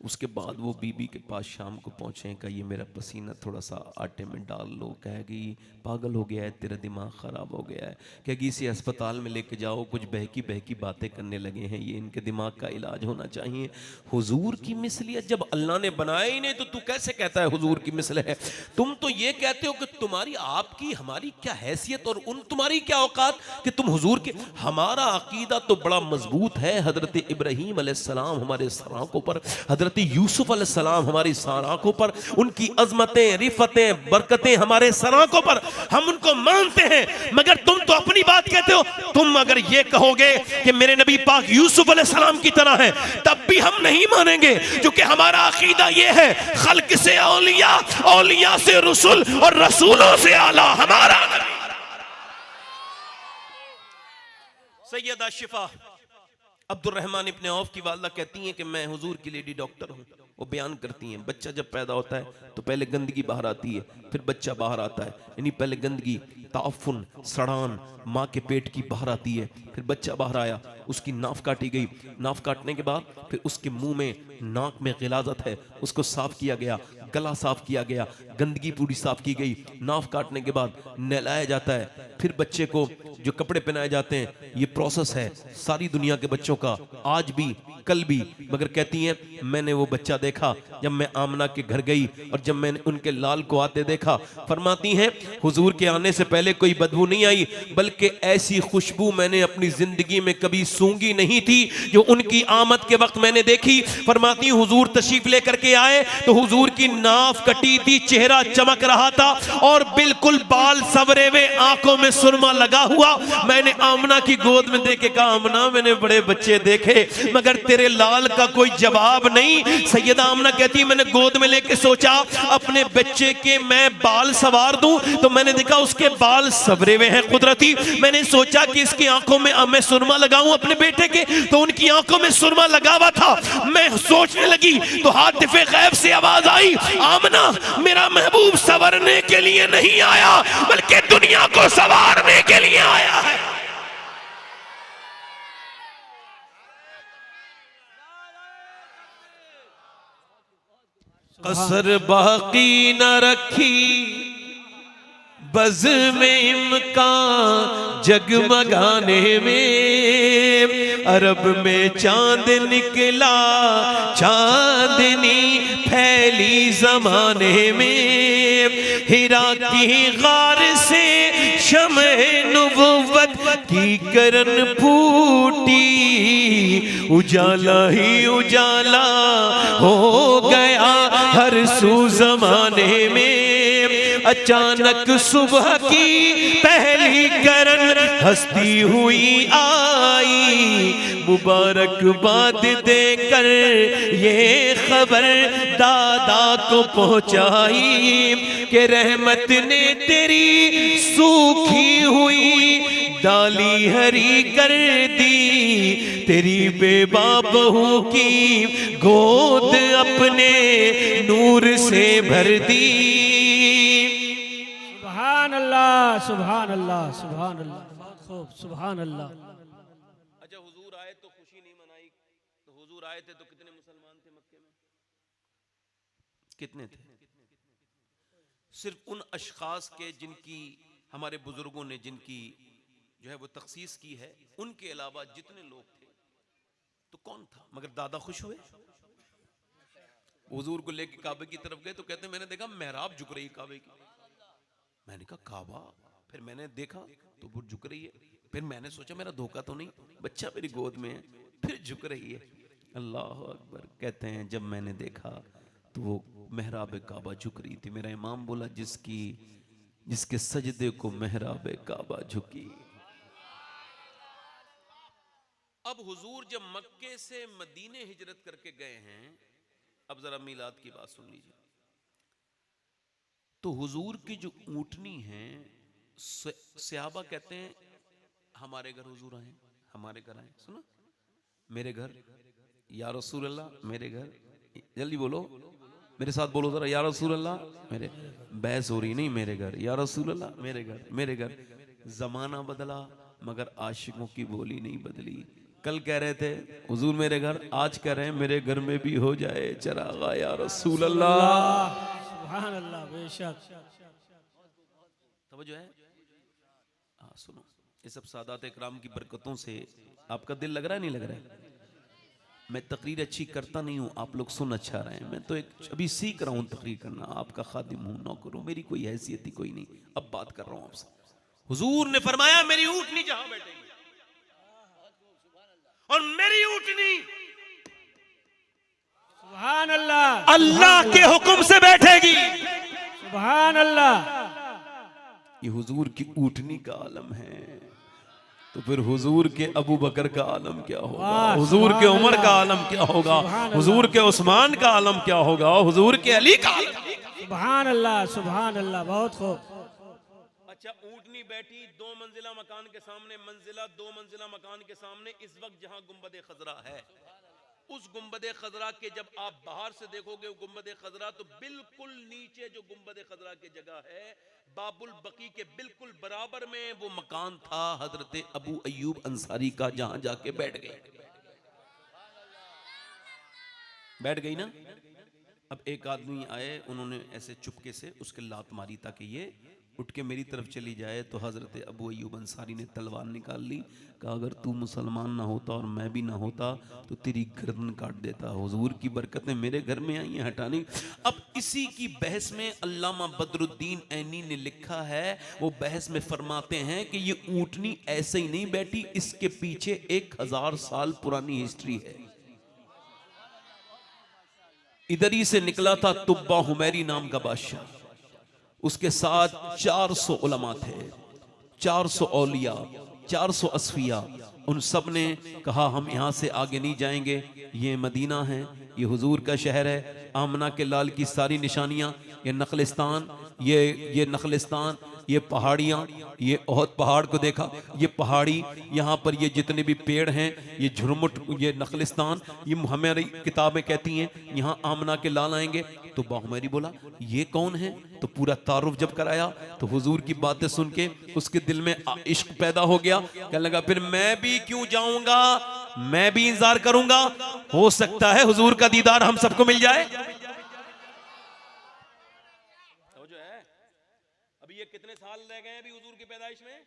उसके बाद वो बीबी के पास शाम को पहुँचे, कहा ये मेरा पसीना थोड़ा सा आटे में डाल लो। कहेगी पागल हो गया है, तेरा दिमाग ख़राब हो गया है। कहेगी इसे अस्पताल में लेके जाओ, कुछ बहकी बातें करने लगे हैं, ये इनके दिमाग का इलाज होना चाहिए। हुजूर की मिसलियत जब अल्लाह ने बनाया ही नहीं तो तू कैसे कहता है हुजूर की मिसल है? तुम तो ये कहते हो कि तुम्हारी आपकी हमारी क्या हैसियत और उन तुम्हारी क्या औकात कि तुम हुजूर के। हमारा अकीदा तो बड़ा मजबूत है। हजरत इब्राहीम अलैहिस्सलाम हमारे सराखों पर, हजरत यूसुफ अलैहिस्सलाम हमारी सराखों पर, उनकी अजमतें, रिफतें, बरकतें हमारे सराखों पर, हम उनको मानते हैं। मगर तुम तो अपनी बात कहते हो। तुम अगर ये कहोगे कि मेरे नबी पाक यूसुफ अलैहिस्सलाम की तरह है, तब भी हम नहीं मानेंगे, क्योंकि हमारा अकीदा ये है खल्क से औलिया, औलिया से रसूल और रसूलों से आला हमारा नबी। सैयदा शिफा अब्दुर्रहमान इब्ने औफ की वालदा कहती हैं कि मैं हुजूर की लेडी डॉक्टर हूँ। वो बयान करती हैं बच्चा जब पैदा होता है तो पहले गंदगी बाहर आती है, फिर बच्चा बाहर आता है। यानी पहले गंदगी, ताफुन, सड़ान माँ के पेट की बाहर आती है, फिर बच्चा बाहर आया, उसकी नाफ काटी गई, नाफ काटने के बाद फिर उसके मुंह में, नाक में गिलाजत है, उसको साफ किया गया, गला साफ किया गया, गंदगी पूरी साफ की गई। नाफ काटने के बाद नहलाया जाता है, फिर बच्चे को जो कपड़े पहनाए जाते हैं। ये प्रोसेस है सारी दुनिया के बच्चों का, आज भी कल भी। मगर कहती हैं मैंने वो बच्चा देखा जब मैं आमना के घर गई और जब मैंने उनके लाल को आते देखा। फरमाती हैं हुजूर के आने से पहले कोई बदबू नहीं आई, बल्कि ऐसी खुशबू मैंने अपनी जिंदगी में कभी सूंघी नहीं थी जो उनकी आमद के वक्त मैंने देखी। फरमाती हुजूर तशरीफ लेकर के आए तो हुजूर की नाफ कटी थी, चेहरा चमक रहा था और बिल्कुल बाल सवरे हुए, आंखों में सुरमा लगा हुआ। मैंने आमना की गोद में देख के कहा आमना मैंने बड़े बच्चे देखे मगर तेरे लाल का कोई जवाब नहीं। सैयदा आमना कहती है मैंने गोद में लेके सोचा अपने बच्चे के मैं बाल सवार दूं, तो मैंने देखा उसके बाल सवरे हुए हैं कुदरती। मैंने सोचा कि इसकी आंखों में मैं सुरमा लगाऊं अपने बेटे के, तो उनकी आंखों में सुरमा लगा हुआ था। मैं सोचने लगी तो हातिफे गैब से आवाज आई, आमना मेरा महबूब संवरने के लिए नहीं आया बल्कि दुनिया को संवारने के लिए आया है। कसर बाकी न रखी बज़ में इम्कान जगमगाने में, अरब में चांद निकला चांदनी फैली जमाने में, हिरा की गार से शम्ह नबुव्वत की करन फूटी, उजाला ही उजाला हो गया हर सू जमाने में। अचानक सुबह की पहली करन हंसती हुई आई, मुबारकबाद देकर ये खबर दादा को पहुंचाई कि रहमत ने तेरी सूखी हुई डाली हरी कर दी, तेरी बेबा बहू की गोद अपने नूर से भर दी। सुभान अल्लाह, सुभान अल्लाह, सुभान अल्लाह, खूब सुभान अल्लाह। अच्छा हुजूर आए तो खुशी नहीं मनाई, तो हुजूर आए थे तो कितने मुसलमान थे मक्के में? कितने थे? सिर्फ उन अशखास के जिनकी हमारे बुजुर्गों ने जिनकी जो है वो तखसीस की है, उनके अलावा जितने लोग थे तो कौन था? मगर दादा खुश हुए, हुजूर को लेके काबे की तरफ गए तो कहते मैंने देखा मेहराब झुक रही काबे की। मैंने कहा काबा? फिर मैंने देखा तो वो झुक रही है। फिर मैंने सोचा मेरा धोखा तो नहीं, बच्चा मेरी गोद में है, फिर झुक रही है। अल्लाह अकबर। कहते हैं जब मैंने देखा तो वो मेहराब काबा झुक रही थी। मेरा इमाम बोला जिसके सजदे को मेहराब काबा झुकी। अब हुजूर जब मक्के से मदीने हिजरत करके गए हैं, अब जरा मीलाद की बात सुन लीजिए। तो हुजूर की जो ऊंटनी है, सहाबा कहते हैं हमारे घर हुजूर आए, हमारे घर आए। सुनो, मेरे घर या रसूल अल्लाह, मेरे घर। जल्दी बोलो, मेरे साथ बोलो जरा, या रसूल अल्लाह मेरे। बहस हो रही नहीं, मेरे घर या रसूल अल्लाह मेरे घर, मेरे घर। जमाना बदला मगर आशिकों की बोली नहीं बदली। कल कह रहे थे हुजूर मेरे घर, आज कह रहे हैं मेरे घर में भी हो जाए चरागा या रसूल अल्लाह। सुभान अल्लाह, बेशक। तवज्जो है? हाँ सुनो, ये सब सादात इकराम की बरकतों से आपका दिल लग रहा है, नहीं लग रहा है? मैं तकरीर अच्छी करता नहीं हूँ, आप लोग सुन अच्छा रहे हैं। मैं तो एक अभी सीख रहा हूँ तकरीर करना, आपका खादिम हूँ, नौकर हूँ, मेरी कोई हैसियत ही कोई नहीं। अब बात कर रहा हूँ आपसे। हुजूर ने फरमाया मेरी ऊँटनी जहां बैठेगी और मेरी ऊँटनी सुभान अल्लाह, अल्लाह के हुक्म से बैठेगी। सुभान अल्लाह। ये हुजूर की ऊँटनी का आलम है, तो फिर हुजूर के अबू बकर का आलम क्या होगा? वाह, हुजूर के सुभान उमर का अल्लाह, आलम क्या होगा? सुभान हुजूर के उस्मान का आलम क्या होगा? हुजूर के अली का आलम। सुभान अल्लाह, सुभान अल्लाह, बहुत खूब। अच्छा, ऊँटनी बैठी 2 मंजिला मकान के सामने, मंजिला 2 मंजिला मकान के सामने। इस वक्त जहां गुंबद खजरा है, उस गुंबद खजरा के जब आप बाहर से देखोगे गुंबद खजरा, तो बिल्कुल नीचे जो गुंबद खजरा की जगह है, बाबुल बकी के बिल्कुल बराबर में वो मकान था हजरत अबू अयूब अंसारी का, जहां जाके बैठ गई ना। अब एक आदमी आए, उन्होंने ऐसे चुपके से उसके लात मारी ताकि ये उठ के मेरी तरफ चली जाए। तो हजरत अबू अयूब अंसारी ने तलवार निकाल ली, कहा अगर तू मुसलमान ना होता और मैं भी ना होता तो तेरी गर्दन काट देता। हुजूर की बरकतें मेरे घर में आई हैं, हटानी। अब इसी की बहस में अल्लामा बदरुद्दीन ऐनी ने लिखा है, वो बहस में फरमाते हैं कि ये ऊँटनी ऐसे ही नहीं बैठी, इसके पीछे 1000 साल पुरानी हिस्ट्री है। इधर ही से निकला था तुब्बा हुमैरी नाम का बादशाह, उसके साथ 400 उलमा थे, 400 औलिया, 400 असफिया। उन सब ने कहा हम यहाँ से आगे नहीं जाएंगे, ये मदीना है, ये हुजूर का शहर है, आमना के लाल की सारी निशानियाँ, ये नखलिस्तान, ये नखलिस्तान, ये पहाड़ियाँ, ये ओहद पहाड़ को देखा, ये पहाड़ी, यहाँ पर ये जितने भी पेड़ हैं, ये झुरमुट, ये नखलिस्तान, ये हमारी किताबें कहती हैं यहाँ आमना के लाल आएंगे। तो बाहुमेरी बोला ये कौन है? तो पूरा तारुफ जब कराया तो हुजूर की बातें सुन के उसके दिल में इश्क पैदा हो गया। कहने लगा फिर मैं भी क्यों जाऊंगा, मैं भी इंतजार करूंगा, हो सकता है हुजूर का दीदार हम सबको मिल जाए। तो जो है अभी ये कितने साल रह गए अभी हुजूर की पैदाइश में?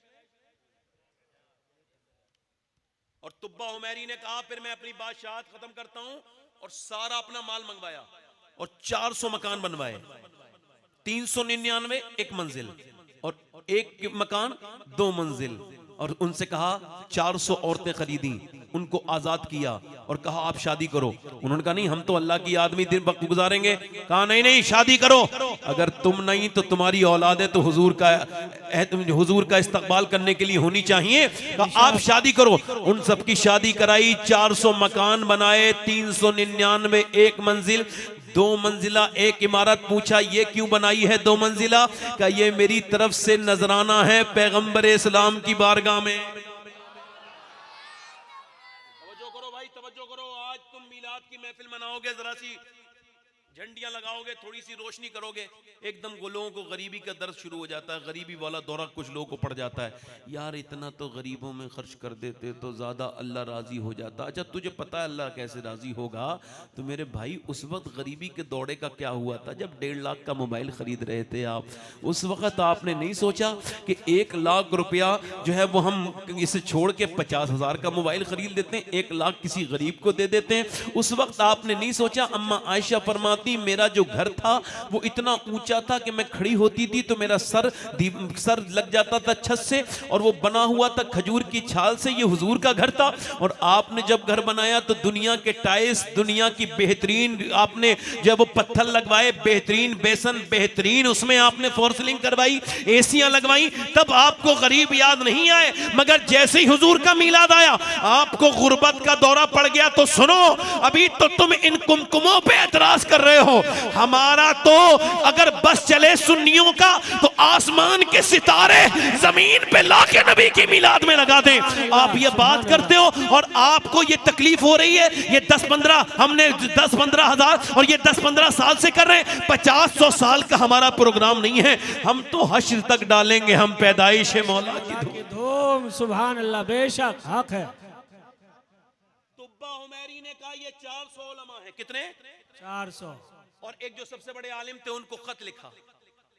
और तुब्बा उमैरी ने कहा फिर मैं अपनी बादशाहत खत्म करता हूं, और सारा अपना माल मंगवाया और 400 मकान बनवाए। 399 एक मंजिल और एक मकान 2 मंजिल, और उनसे कहा 400 औरतें खरीदी, उनको आजाद किया और कहा आप शादी करो। उन्होंने कहा नहीं हम तो अल्लाह की आदमी दिन वक्त गुजारेंगे। कहा नहीं नहीं शादी करो, अगर तुम नहीं तो तुम्हारी औलादें तो हुजूर का इस्तकबाल करने के लिए होनी चाहिए। कहा आप शादी करो। उन सब की शादी कराई, 400 मकान बनाए, 399 एक मंजिल, 2 मंजिला एक इमारत। पूछा ये क्यों बनाई है 2 मंजिला? का ये मेरी तरफ से नजराना है पैगंबर इस्लाम की बारगाह में। तवज्जो करो भाई, तवज्जो करो। आज तुम मीलाद की महफिल मनाओगे, जरा सी झंडियां लगाओगे, थोड़ी सी रोशनी करोगे, एकदम लोगों को गरीबी का दर्द शुरू हो जाता है, गरीबी वाला दौरा कुछ लोगों को पड़ जाता है। यार इतना तो गरीबों में खर्च कर देते तो ज्यादा अल्लाह राजी हो जाता। अच्छा तुझे पता है अल्लाह कैसे राजी होगा? तो मेरे भाई उस वक्त गरीबी के दौरे का क्या हुआ था? जब 1.5 लाख का मोबाइल खरीद रहे थे आप, उस वक्त आपने नहीं सोचा कि 1 लाख रुपया जो है वो हम इसे छोड़ के 50,000 का मोबाइल खरीद लेते हैं, 1 लाख किसी गरीब को दे देते हैं। उस वक्त आपने नहीं सोचा, अम्मा आयशा फरमाती मेरा जो घर था वो इतना ऊंचा था कि मैं खड़ी होती थी तो मेरा सर लग जाता था छत से, और वो बना हुआ था खजूर की छाल से। ये हुजूर का घर था। और आपने जब घर बनाया तो दुनिया के टाइल्स, दुनिया की बेहतरीन आपने जब वो पत्थर लगवाए, बेहतरीन बेसन, बेहतरीन उसमें आपने फोर्सलिंग करवाई, एसियां लगवाई, तब आपको गरीब याद नहीं आए। मगर जैसे ही हुजूर का मीलाद आया, आपको गुर्बत का दौरा पड़ गया। तो सुनो, अभी तो तुम इन कुमकुमों पे एतराज कर रहे हो, हमारा तो अगर बस चले सुन्नियों का तो आसमान के सितारे जमीन पे लाके नबी की मिलाद में लगा दें। आप ये बात करते हो और आपको ये तकलीफ हो रही है। ये 10-15 हमने 10-15 हजार और ये 10-15 साल से कर रहे हैं। 50-100 साल का हमारा प्रोग्राम नहीं है। हम तो हश्र तक डालेंगे हम पैदाइश मौला की धूम। सुभान अल्लाह, बेशक हक है। तुब्बा हुमैरी ने कहा ये 400 उलमा है। कितने? 400। और एक जो सबसे बड़े आलिम थे उनको खत लिखा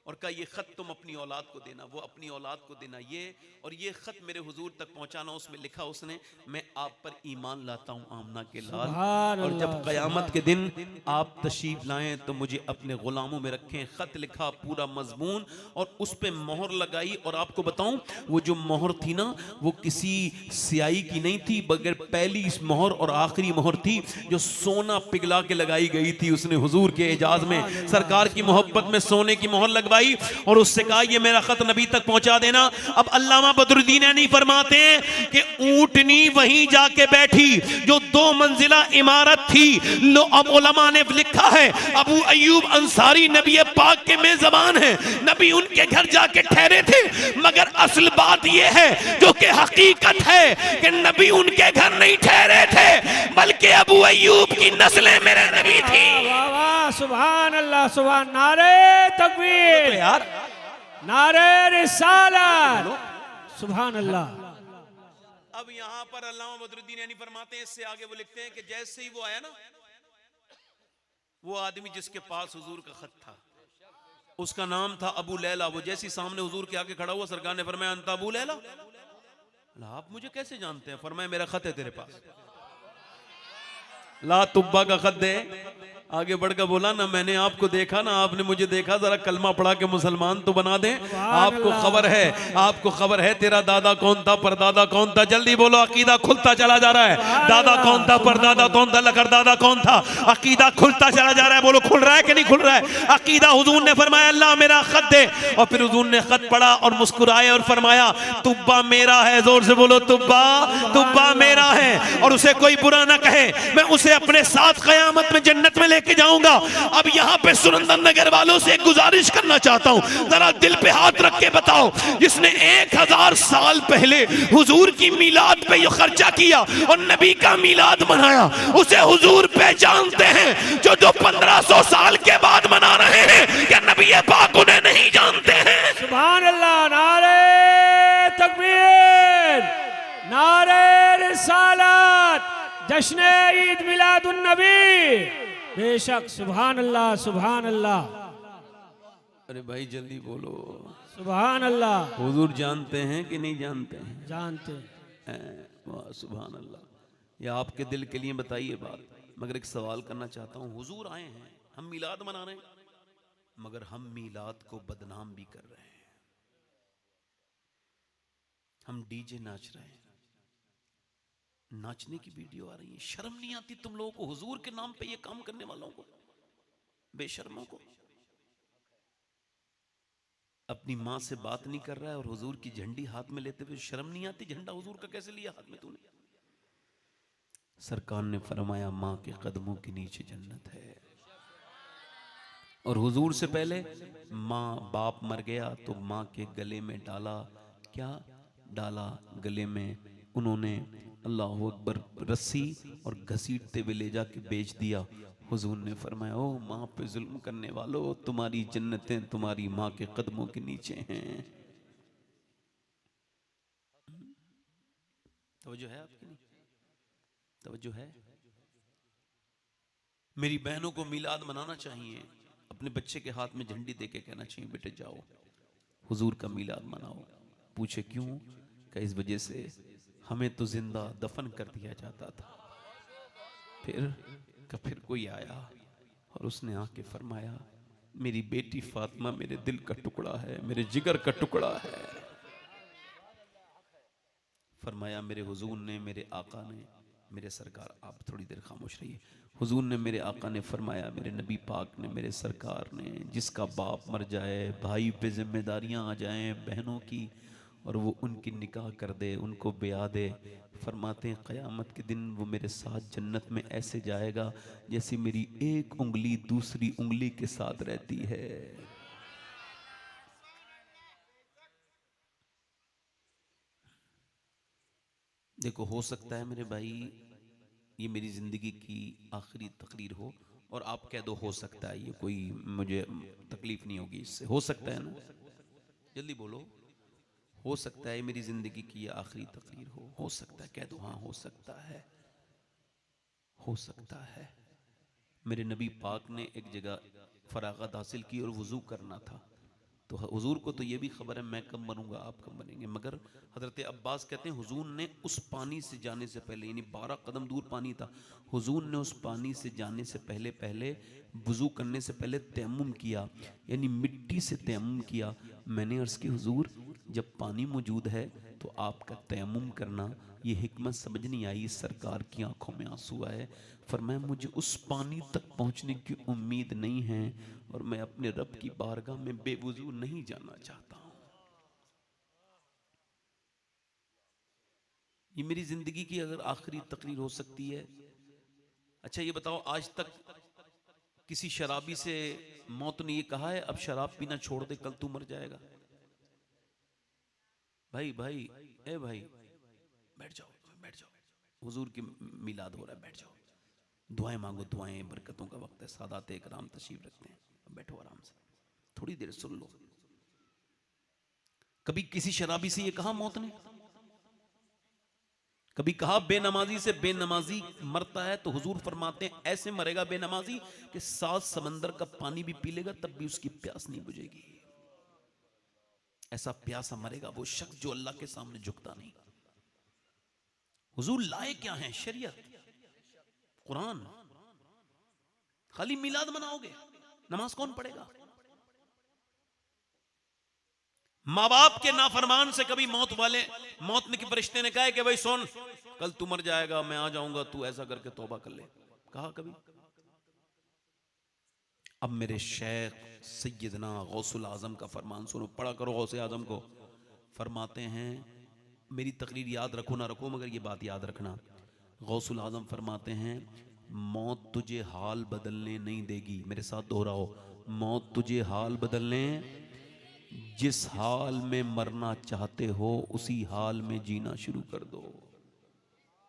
और कहा ये खत तुम अपनी औलाद को देना, वो अपनी औलाद को देना। ये और ये खत मेरे हुजूर तक पहुंचाना। उसमें लिखा उसने, मैं आप पर ईमान लाता हूं आमना के लाल, और जब कयामत के दिन आप तशरीफ लाएं तो मुझे अपने गुलामों में रखें। खत लिखा, पूरा मजमून, और उस पर मोहर लगाई। और आपको बताऊं, वो जो मोहर थी ना, वो किसी स्याही की नहीं थी, बगैर पहली मोहर और आखिरी मोहर थी जो सोना पिघला के लगाई गई थी। उसने हुजूर के एजाज में, सरकार की मोहब्बत में सोने की मोहर लगवाई और उससे कहा ये मेरा खत नबी तक पहुंचा देना। अब अल्लामा बदरुद्दीन नहीं फरमाते हैं कि ऊंटनी वहीं जाके बैठी जो 2 मंजिला इमारत थी। लो अब उलमा ने लिखा है, अबू अयूब अंसारी नबी पाक के मेजबान हैं, नबी उनके घर जाके ठहरे थे। मगर असल बात यह है जो कि हकीकत है कि नबी उनके घर नहीं ठहरे थे, बल्कि अबू अयूब की नस्लें मेरे नबी थी। वाह वाह, सुभान अल्लाह, सुभान। नारे तकबीर, यार नारे रिसालत, सुभान अल्लाह। अब यहां पर अल्लामा बदरुद्दीन यानी फरमाते हैं, इससे आगे वो लिखते हैं कि जैसे ही वो आया ना, वो आदमी जिसके पास हुजूर का खत था, उसका नाम था अबू लैला। वो जैसे सामने हुजूर के आगे खड़ा हुआ, सरकार ने फरमाया अंता अबू लैला। आप मुझे कैसे जानते हैं? फरमाया मेरा खत है तेरे पास, ला तुब्बा का खत दे। आगे बढ़कर बोला ना, मैंने आपको देखा ना, आपने मुझे देखा, जरा कलमा पढ़ा के मुसलमान तो बना दे। आपको खबर है, आपको खबर है तेरा दादा कौन था, परदादा कौन था? जल्दी बोलो, अकीदा खुलता चला जा रहा है। दादा कौन था, परदादा कौन था, लकड़दादा कौन था? अकीदा खुलता चला जा रहा है। बोलो खुल रहा है कि नहीं खुल रहा है अकीदा? हुजूर ने फरमाया अल्लाह मेरा खत दे, और फिर हुजूर ने खत पढ़ा और मुस्कुराए और फरमाया तुब्बा मेरा है। जोर से बोलो, तुब्बा, तुब्बा मेरा है, और उसे कोई बुरा ना कहे, मैं उसे अपने साथ कयामत में जन्नत में लेके जाऊंगा। अब यहाँ पे सुरेंद्र नगर वालों से एक गुजारिश करना चाहता हूँ, जरा दिल पे हाथ रख के बताओ, जिसने 1000 साल पहले हुजूर की मिलाद पे ये खर्चा किया और नबी का मिलाद मनाया, उसे हुजूर पहचानते हैं? जो 1500 साल के बाद मना रहे हैं, क्या नबी पाक उन्हें नहीं जानते हैं? सुभान अल्लाह, नारे तकबीर, नारे रिसालत, जश्न ईद मिलादुन नबी। बेशक, सुभान अल्लाह, सुभान अल्लाह। अरे भाई जल्दी बोलो, सुभान अल्लाह। हुजूर जानते हैं कि नहीं जानते हैं? जानते हैं। वाह सुभान अल्लाह। ये आपके दिल के लिए बताइए बात। मगर एक सवाल करना चाहता हूँ, हुजूर आए हैं, हम मिलाद मना रहे हैं, मगर हम मिलाद को बदनाम भी कर रहे हैं। हम डीजे नाच रहे हैं, नाचने की वीडियो आ रही है। शर्म नहीं आती तुम लोगों को? हुजूर के नाम पे ये काम करने वालों को, बेशर्मों को। अपनी माँ से बात नहीं कर रहा है और हुजूर की झंडी हाथ में लेते हुए शर्म नहीं आती? झंडा हुजूर का कैसे लिया हाथ में तूने? सरकार ने फरमाया माँ के कदमों के नीचे जन्नत है। और हुजूर से पहले माँ बाप मर गया तो माँ के गले में डाला, क्या डाला गले में? उन्होंने अल्लाह अकबर रस्सी और घसीटते हुए ले जाके बेच दिया। हुजूर ने फरमाया, ओ माँ पे जुल्म करने वालों, तुम्हारी जन्नतें तुम्हारी माँ के कदमों के नीचे हैं। तवज्जो है आपकी? नहीं तवज्जो है? मेरी बहनों को मिलाद मनाना चाहिए, अपने बच्चे के हाथ में झंडी देके कहना चाहिए, बेटे जाओ हुजूर का मिलाद मनाओ। पूछे क्यों? कि इस वजह से हमें तो जिंदा दफन कर दिया जाता था। फिर कोई आया और उसने आके फरमाया, मेरी बेटी फातिमा मेरे दिल का टुकड़ा है, मेरे जिगर का टुकड़ा है। फरमाया मेरे हुजूर ने, मेरे आका ने, मेरे सरकार, आप थोड़ी देर खामोश रहिए। हुजूर ने, मेरे आका ने फरमाया, मेरे नबी पाक ने, मेरे सरकार ने, जिसका बाप मर जाए, भाई पे जिम्मेदारियां आ जाएं बहनों की, और वो उनकी निकाह कर दे, उनको ब्याह दे, फरमाते हैं क़यामत के दिन वो मेरे साथ जन्नत में ऐसे जाएगा जैसे मेरी एक उंगली दूसरी उंगली के साथ रहती है। देखो, हो सकता है मेरे भाई ये मेरी ज़िंदगी की आखिरी तकरीर हो, और आप कह दो हो सकता है, ये कोई मुझे तकलीफ नहीं होगी इससे। हो सकता है ना? जल्दी बोलो। हो सकता है मेरी ज़िंदगी की ये आखिरी तकरीर हो सकता है। कह दो हाँ हो सकता है, हो सकता है। मेरे नबी पाक ने एक जगह फरागत हासिल की और वज़ू करना था, तो हुजूर को तो ये भी खबर है मैं कब मरूंगा, आप कब मरेंगे, मगर हजरत अब्बास कहते हैं हुजूर ने उस पानी से जाने से पहले, यानी 12 कदम दूर पानी था, हुजूर ने उस पानी से जाने से पहले पहले वज़ू करने से पहले तयम्मुम किया, यानी मिट्टी से तयम्मुम किया। मैंने अर्ज़ की हुजूर जब पानी मौजूद है तो आपका तयम्मुम करना, ये हिकमत समझ नहीं आई। सरकार की आंखों में आंसू आए। फरमाया मुझे उस पानी तक पहुंचने की उम्मीद नहीं है, और मैं अपने रब की बारगाह में बेवुजू नहीं जाना चाहता हूं। ये मेरी जिंदगी की अगर आखिरी तकरीर हो सकती है। अच्छा ये बताओ, आज तक किसी शराबी से मौत ने ये कहा है अब शराब पीना छोड़ दे, कल तू मर जाएगा? भाई भाई, ए भाई, बैठ जाओ बैठ जाओ, हुजूर की मिलाद हो रहा है, बैठ जाओ, दुआएं मांगो, दुआएं बरकतों का वक्त है। सादात इकराम तशरीफ रखते हैं, बैठो आराम से, थोड़ी देर सुन लो। कभी किसी शराबी से ये कहा मौत ने? कभी कहा बेनमाजी से बेनमाजी मरता है तो हुजूर फरमाते हैं ऐसे मरेगा बेनमाजी कि 7 समंदर का पानी भी पी लेगा तब भी उसकी प्यास नहीं बुझेगी। ऐसा प्यासा मरेगा वो शख्स जो अल्लाह के सामने झुकता नहीं। हुजूर लाए क्या है? शरीयत, कुरान। खाली मिलाद मनाओगे, नमाज कौन पढ़ेगा? माँ बाप के नाफरमान से कभी मौत के फरिश्ते ने कहा कि भाई सुन, कल तू मर जाएगा, मैं आ जाऊंगा, तू ऐसा करके तौबा कर ले? कहा कभी? अब मेरे शेख सैयदना गौसुल आजम का फरमान सुनो, पढ़ा करो गौसे आजम को। फरमाते हैं, मेरी तकरीर याद रखो ना रखो मगर ये बात याद रखना, गौसुल आजम फरमाते हैं मौत तुझे हाल बदलने नहीं देगी। मेरे साथ दोहराओ, मौत तुझे हाल बदलने, जिस हाल में मरना चाहते हो उसी हाल में जीना शुरू कर दो।